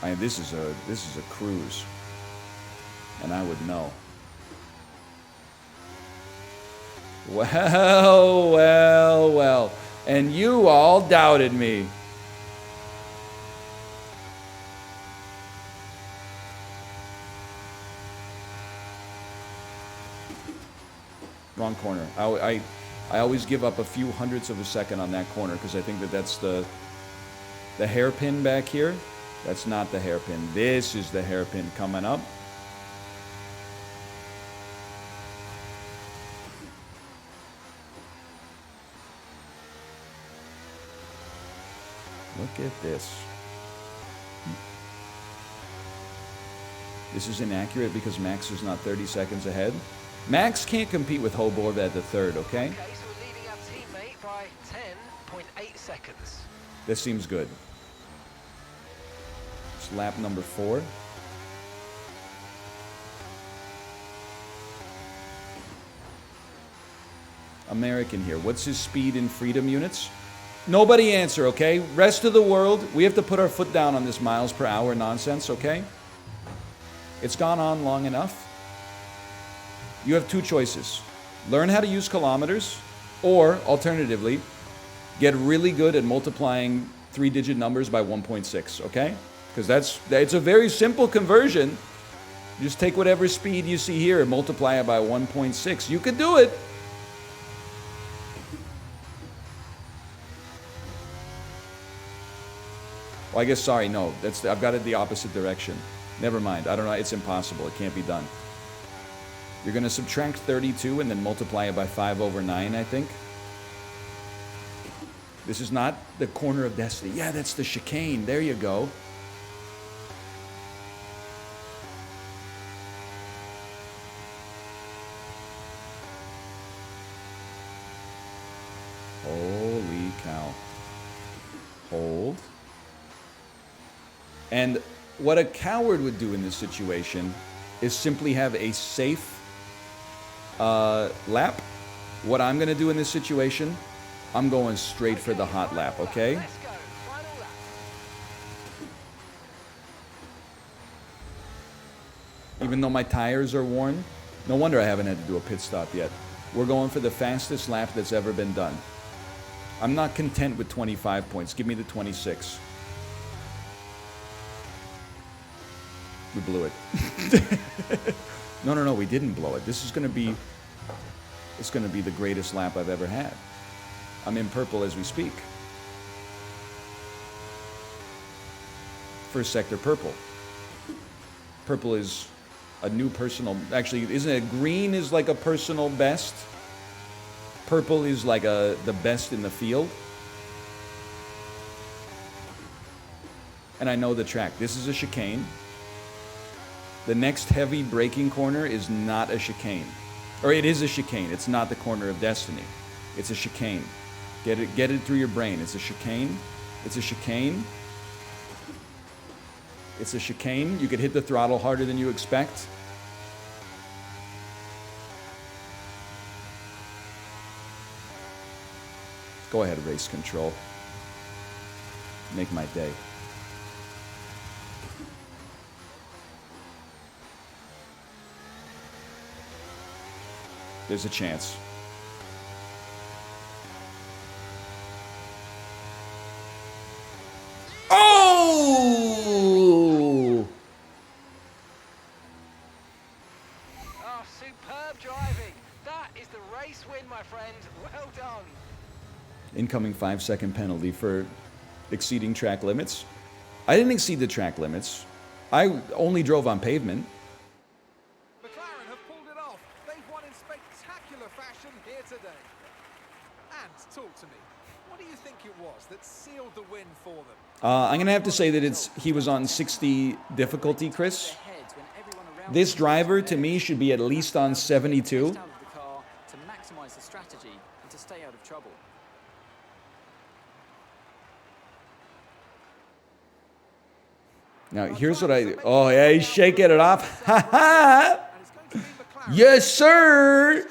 I mean, this is a cruise, and I would know. Well, well, well, and you all doubted me. Wrong corner. I always give up a few hundredths of a second on that corner because I think that's the hairpin back here. That's not the hairpin. This is the hairpin coming up. Look at this. This is inaccurate because Max is not 30 seconds ahead. Max can't compete with Hoborv at the third, okay? Okay, so we're leading our teammate by 10.8 seconds. This seems good. It's lap number 4. American here. What's his speed in freedom units? Nobody answer, okay? Rest of the world, we have to put our foot down on this miles per hour nonsense, okay? It's gone on long enough. You have two choices. Learn how to use kilometers, or alternatively, get really good at multiplying 3-digit numbers by 1.6, okay? Because it's a very simple conversion. Just take whatever speed you see here and multiply it by 1.6. You can do it. Well, I guess, sorry, no. I've got it the opposite direction. Never mind. I don't know. It's impossible. It can't be done. You're going to subtract 32 and then multiply it by 5/9, I think. This is not the corner of destiny. Yeah, that's the chicane. There you go. Hold. And what a coward would do in this situation is simply have a safe lap. What I'm going to do in this situation, I'm going straight for the hot lap, okay? Let's go. Final lap. Even though my tires are worn, no wonder I haven't had to do a pit stop yet. We're going for the fastest lap that's ever been done. I'm not content with 25 points. Give me the 26. We blew it. No, we didn't blow it. This is going to be... It's going to be the greatest lap I've ever had. I'm in purple as we speak. First sector purple. Purple is a new personal... Actually, isn't it green is like a personal best? Purple is like the best in the field. And I know the track. This is a chicane. The next heavy braking corner is not a chicane. Or it is a chicane. It's not the corner of destiny. It's a chicane. Get it through your brain. It's a chicane. It's a chicane. It's a chicane. You could hit the throttle harder than you expect. Go ahead, race control. Make my day. There's a chance. Oh! Oh, superb driving. That is the race win, my friend. Well done. Incoming 5-second penalty for exceeding track limits. I didn't exceed the track limits. I only drove on pavement. McLaren have pulled it off. They've won in spectacular fashion here today. And talk to me. What do you think it was that sealed the win for them? I'm going to have to say that he was on 60 difficulty, Chris. This driver, to me, should be at least on 72. Out of the car to maximize the strategy and to stay out of trouble. Now, here's what I... Oh, yeah, he's shaking it off. Ha ha! Yes, sir!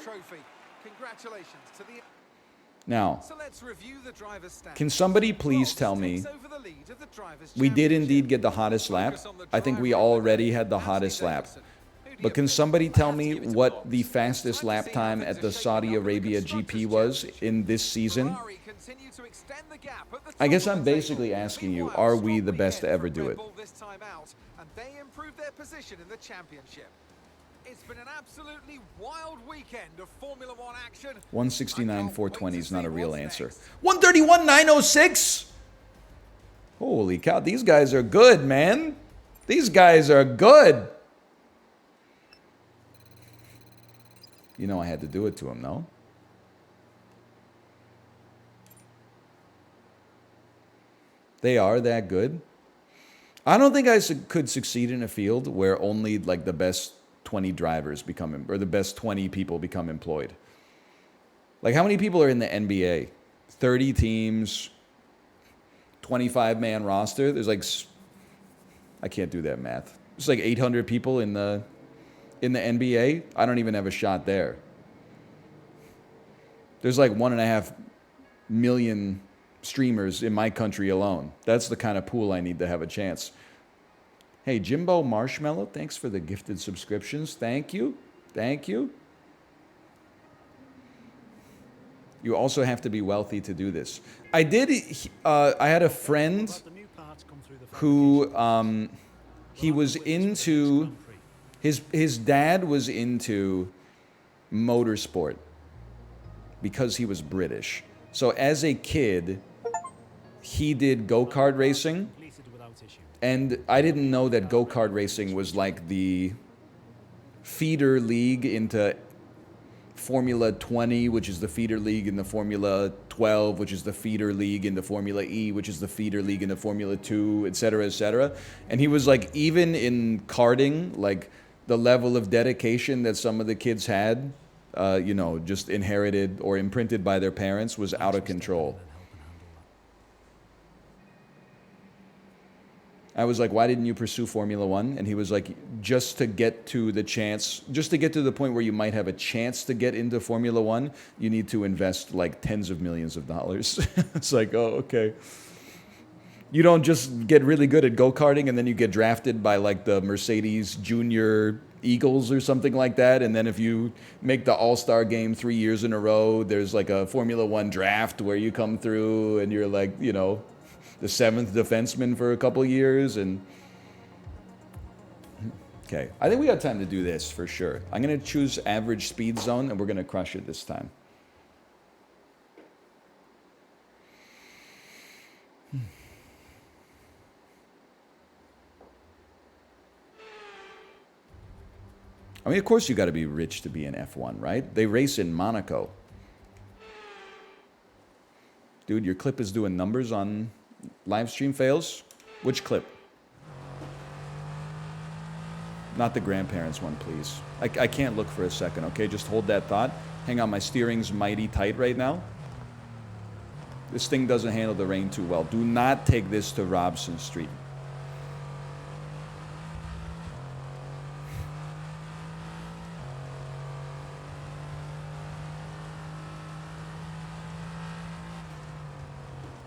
Congratulations to the... Now, So let's review the driver's stats. can somebody please tell me... Takes over the lead of the drivers' We did championship. indeed get the hottest lap. I think we already had the hottest lap. But can somebody tell me what the fastest lap time at the Saudi Arabia GP was in this season? Ferrari continue to extend the gap at the I guess top I'm of the basically table. asking you, Meanwhile, are we strong the best to weekend ever for do Red it? Bull this time out, and they improved their position in the championship. It's been an absolutely wild weekend of Formula One action. 169, 420 is not a real answer. 131, 906? Holy cow, these guys are good, man. These guys are good. You know I had to do it to him, no? They are that good. I don't think I could succeed in a field where only like the best 20 drivers become, or the best 20 people become employed. Like how many people are in the NBA? 30 teams, 25-man roster. There's like, I can't do that math. There's like 800 people in the NBA. I don't even have a shot there. There's like 1.5 million streamers in my country alone. That's the kind of pool I need to have a chance. Hey, Jimbo Marshmallow, thanks for the gifted subscriptions. Thank you. Thank you. You also have to be wealthy to do this. I had a friend who, he was into, his dad was into motorsport because he was British. So as a kid, he did go-kart racing. And I didn't know that go-kart racing was like the feeder league into Formula 20, which is the feeder league in the Formula 12, which is the feeder league in the Formula E, which is the feeder league in the Formula 2, etc., etc. And he was like, even in karting, like the level of dedication that some of the kids had, you know, just inherited or imprinted by their parents was out of control. I was like, why didn't you pursue Formula One? And he was like, just to get to the point where you might have a chance to get into Formula One, you need to invest like tens of millions of dollars. It's like, oh, okay. You don't just get really good at go-karting and then you get drafted by like the Mercedes Junior Eagles or something like that. And then if you make the All-Star game 3 years in a row, there's like a Formula One draft where you come through and you're like, you know, the seventh defenseman for a couple years. And okay, I think we got time to do this for sure. I'm going to choose average speed zone and we're going to crush it this time. I mean, of course you got to be rich to be in F1, right? They race in Monaco. Dude, your clip is doing numbers on live stream fails. Which clip? Not the grandparents one, please. I can't look for a second, okay? Just hold that thought. Hang on, my steering's mighty tight right now. This thing doesn't handle the rain too well. Do not take this to Robson Street.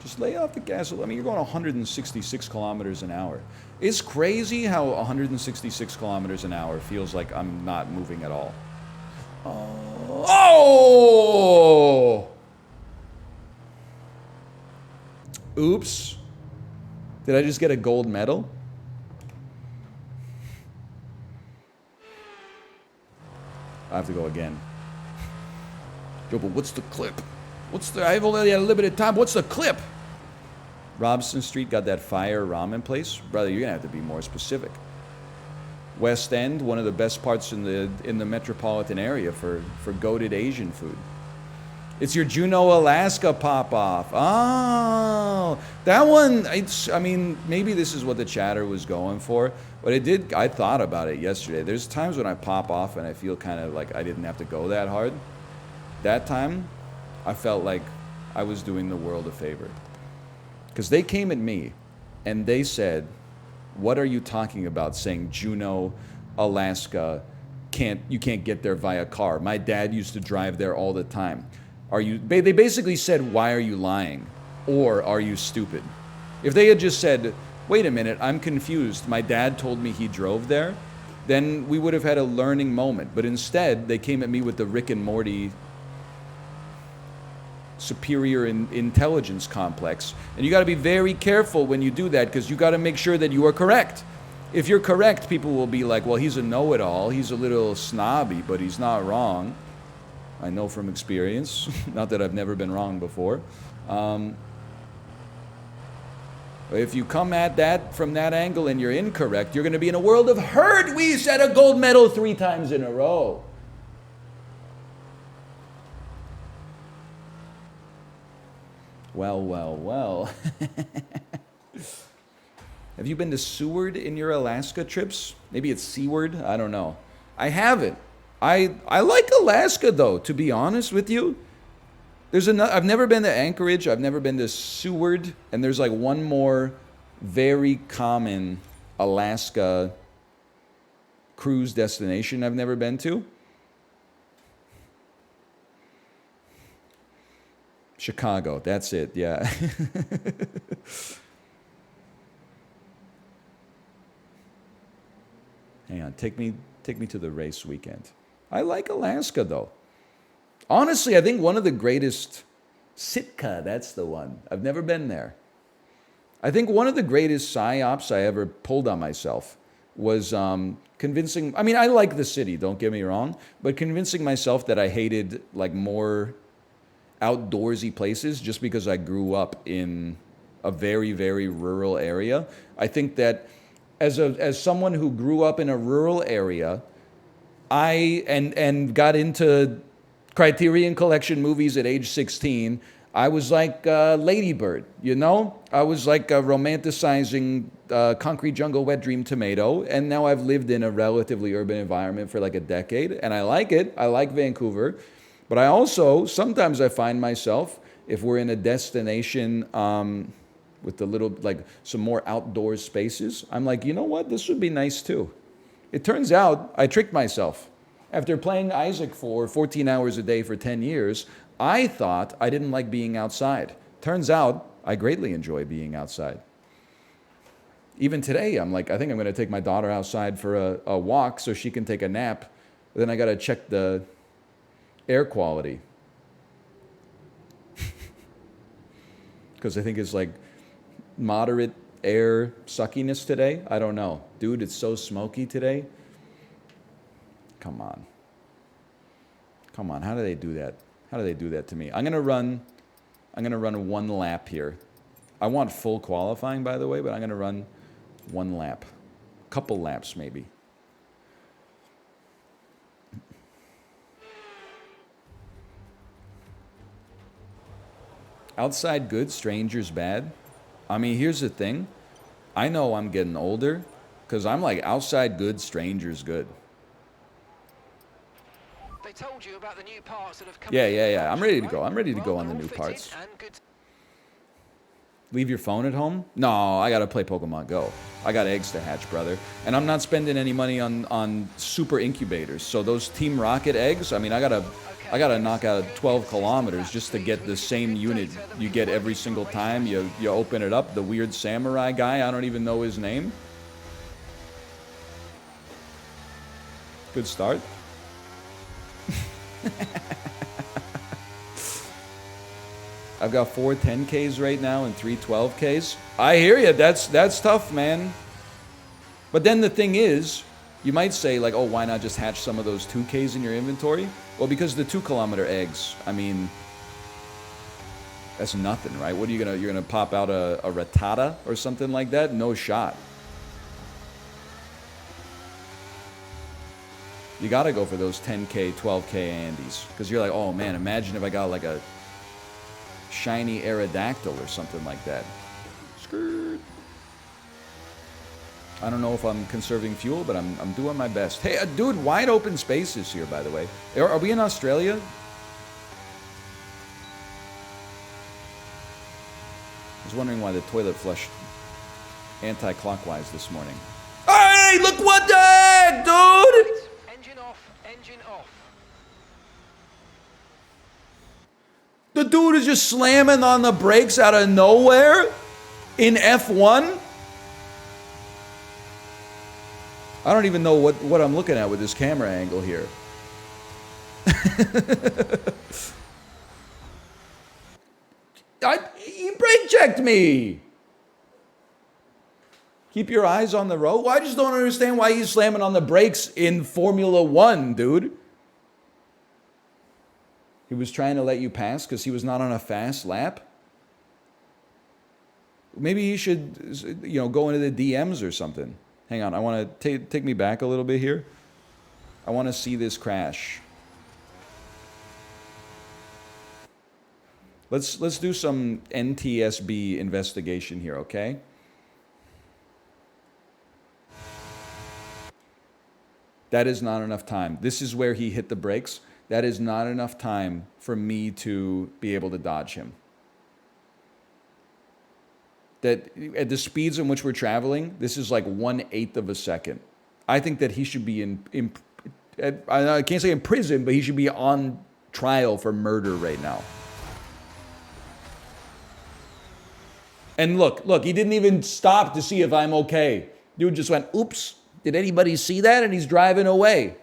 Just lay off the gas. I mean, you're going 166 kilometers an hour. It's crazy how 166 kilometers an hour feels like I'm not moving at all. Oh! Oops. Did I just get a gold medal? I have to go again. Yo, but what's the clip? I've only had a limited time. What's the clip? Robson Street got that fire ramen place? Brother, you're gonna have to be more specific. West End, one of the best parts in the metropolitan area for goated Asian food. It's your Juneau, Alaska pop-off. Oh, that one, I mean, maybe this is what the chatter was going for, but I thought about it yesterday. There's times when I pop off and I feel kind of like I didn't have to go that hard. That time, I felt like I was doing the world a favor. Because they came at me and they said, what are you talking about saying Juneau, Alaska, you can't get there via car? My dad used to drive there all the time. They basically said, why are you lying? Or are you stupid? If they had just said, wait a minute, I'm confused, my dad told me he drove there, then we would have had a learning moment. But instead, they came at me with the Rick and Morty superior intelligence complex. And you got to be very careful when you do that, because you got to make sure that you are correct. If you're correct, people will be like, well, he's a know-it-all, he's a little snobby, but he's not wrong. I know from experience, not that I've never been wrong before. If you come at that from that angle and you're incorrect, you're going to be in a world of hurt. We said a gold medal 3 times in a row. Well, well, well. Have you been to Seward in your Alaska trips? Maybe it's Seaward? I don't know. I haven't. I like Alaska, though, to be honest with you. I've never been to Anchorage. I've never been to Seward. And there's like one more very common Alaska cruise destination I've never been to. Chicago, that's it, yeah. Hang on, take me to the race weekend. I like Alaska, though. Honestly, I think one of the greatest, Sitka, that's the one. I've never been there. I think one of the greatest psyops I ever pulled on myself was convincing, I mean, I like the city, don't get me wrong, but convincing myself that I hated like more outdoorsy places just because I grew up in a very, very rural area. I think that as someone who grew up in a rural area, and got into Criterion Collection movies at age 16, I was like Lady Bird, you know? I was like romanticizing Concrete Jungle, Wet Dream Tomato, and now I've lived in a relatively urban environment for like a decade, and I like it. I like Vancouver. But I also, sometimes I find myself, if we're in a destination with the little, like, some more outdoor spaces. I'm like, you know what? This would be nice too. It turns out I tricked myself. After playing Isaac for 14 hours a day for 10 years, I thought I didn't like being outside. Turns out I greatly enjoy being outside. Even today, I'm like, I think I'm going to take my daughter outside for a walk so she can take a nap. But then I got to check the air quality. Because I think it's like moderate air suckiness today. I don't know. Dude, it's so smoky today. Come on. Come on. How do they do that? How do they do that to me? I'm going to run one lap here. I want full qualifying, by the way, but I'm going to run one lap. Couple laps, maybe. Outside good, strangers bad. I mean, here's the thing. I know I'm getting older because I'm like outside good, strangers good. They told you about the new parts that have come. Yeah. I'm ready to go. I'm ready to go on the new parts. Leave your phone at home? No, I gotta play Pokemon Go. I got eggs to hatch, brother. And I'm not spending any money on super incubators. So those Team Rocket eggs, I mean, I gotta knock out 12 kilometers just to get the same unit you get every single time you open it up. The weird samurai guy, I don't even know his name. Good start. I've got 4 10Ks right now and 3 12Ks. I hear you. That's tough, man. But then the thing is, you might say like, oh, why not just hatch some of those 2Ks in your inventory? Well, because the 2-kilometer eggs, I mean, that's nothing, right? What are you're gonna pop out a Rattata or something like that? No shot. You gotta go for those 10K, 12K Andes. Because you're like, oh man, imagine if I got like a shiny Aerodactyl or something like that. Skirt. I don't know if I'm conserving fuel, but I'm doing my best. Hey, dude, wide open spaces here, by the way. Are we in Australia? I was wondering why the toilet flushed anti-clockwise this morning. Hey, look what the heck, dude! Engine off, engine off. The dude is just slamming on the brakes out of nowhere in F1. I don't even know what I'm looking at with this camera angle here. He brake checked me. Keep your eyes on the road. Well, I just don't understand why he's slamming on the brakes in Formula 1, dude. He was trying to let you pass because he was not on a fast lap. Maybe he should, go into the DMs or something. Hang on, I want to take me back a little bit here. I want to see this crash. Let's do some NTSB investigation here, okay? That is not enough time. This is where he hit the brakes. That is not enough time for me to be able to dodge him. That at the speeds in which we're traveling, this is like 1/8 of a second. I think that he should be I can't say in prison, but he should be on trial for murder right now. And look, he didn't even stop to see if I'm okay. Dude just went, oops, did anybody see that? And he's driving away.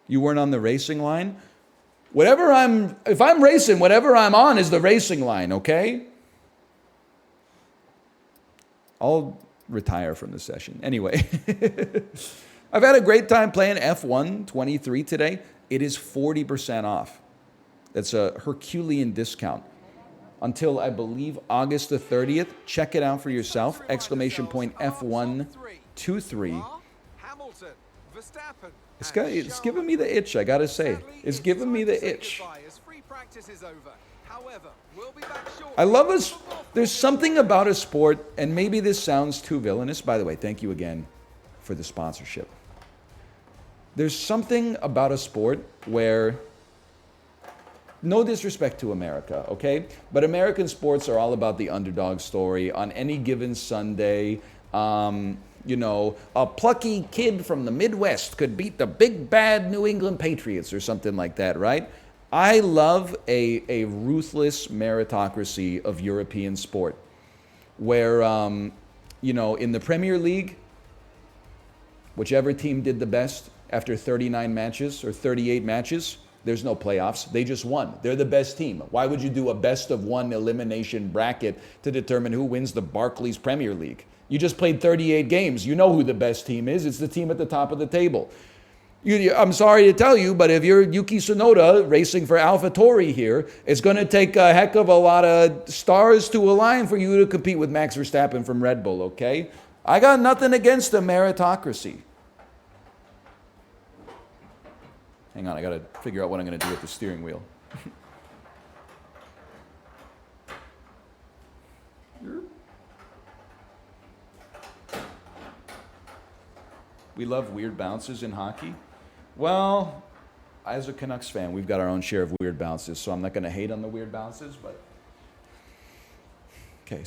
You weren't on the racing line? If I'm racing, whatever I'm on is the racing line, okay? I'll retire from the session. Anyway, I've had a great time playing F1 23 today. It is 40% off. That's a Herculean discount. Until, I believe, August the 30th. Check it out for yourself. Exclamation point F123. Hamilton, Verstappen. It's giving me the itch, I gotta say. It's giving me the itch. I love us. There's something about a sport, and maybe this sounds too villainous. By the way, thank you again for the sponsorship. There's something about a sport where no disrespect to America, okay? But American sports are all about the underdog story. On any given Sunday, you know, a plucky kid from the Midwest could beat the big bad New England Patriots or something like that, right? I love a ruthless meritocracy of European sport where, you know, in the Premier League, whichever team did the best after 39 matches or 38 matches, there's no playoffs. They just won. They're the best team. Why would you do a best of one elimination bracket to determine who wins the Barclays Premier League? You just played 38 games. You know who the best team is. It's the team at the top of the table. I'm sorry to tell you, but if you're Yuki Tsunoda racing for AlphaTauri here, it's going to take a heck of a lot of stars to align for you to compete with Max Verstappen from Red Bull, okay? I got nothing against the meritocracy. Hang on, I got to figure out what I'm going to do with the steering wheel. We love weird bounces in hockey. Well, as a Canucks fan, we've got our own share of weird bounces, so I'm not going to hate on the weird bounces, but... Okay,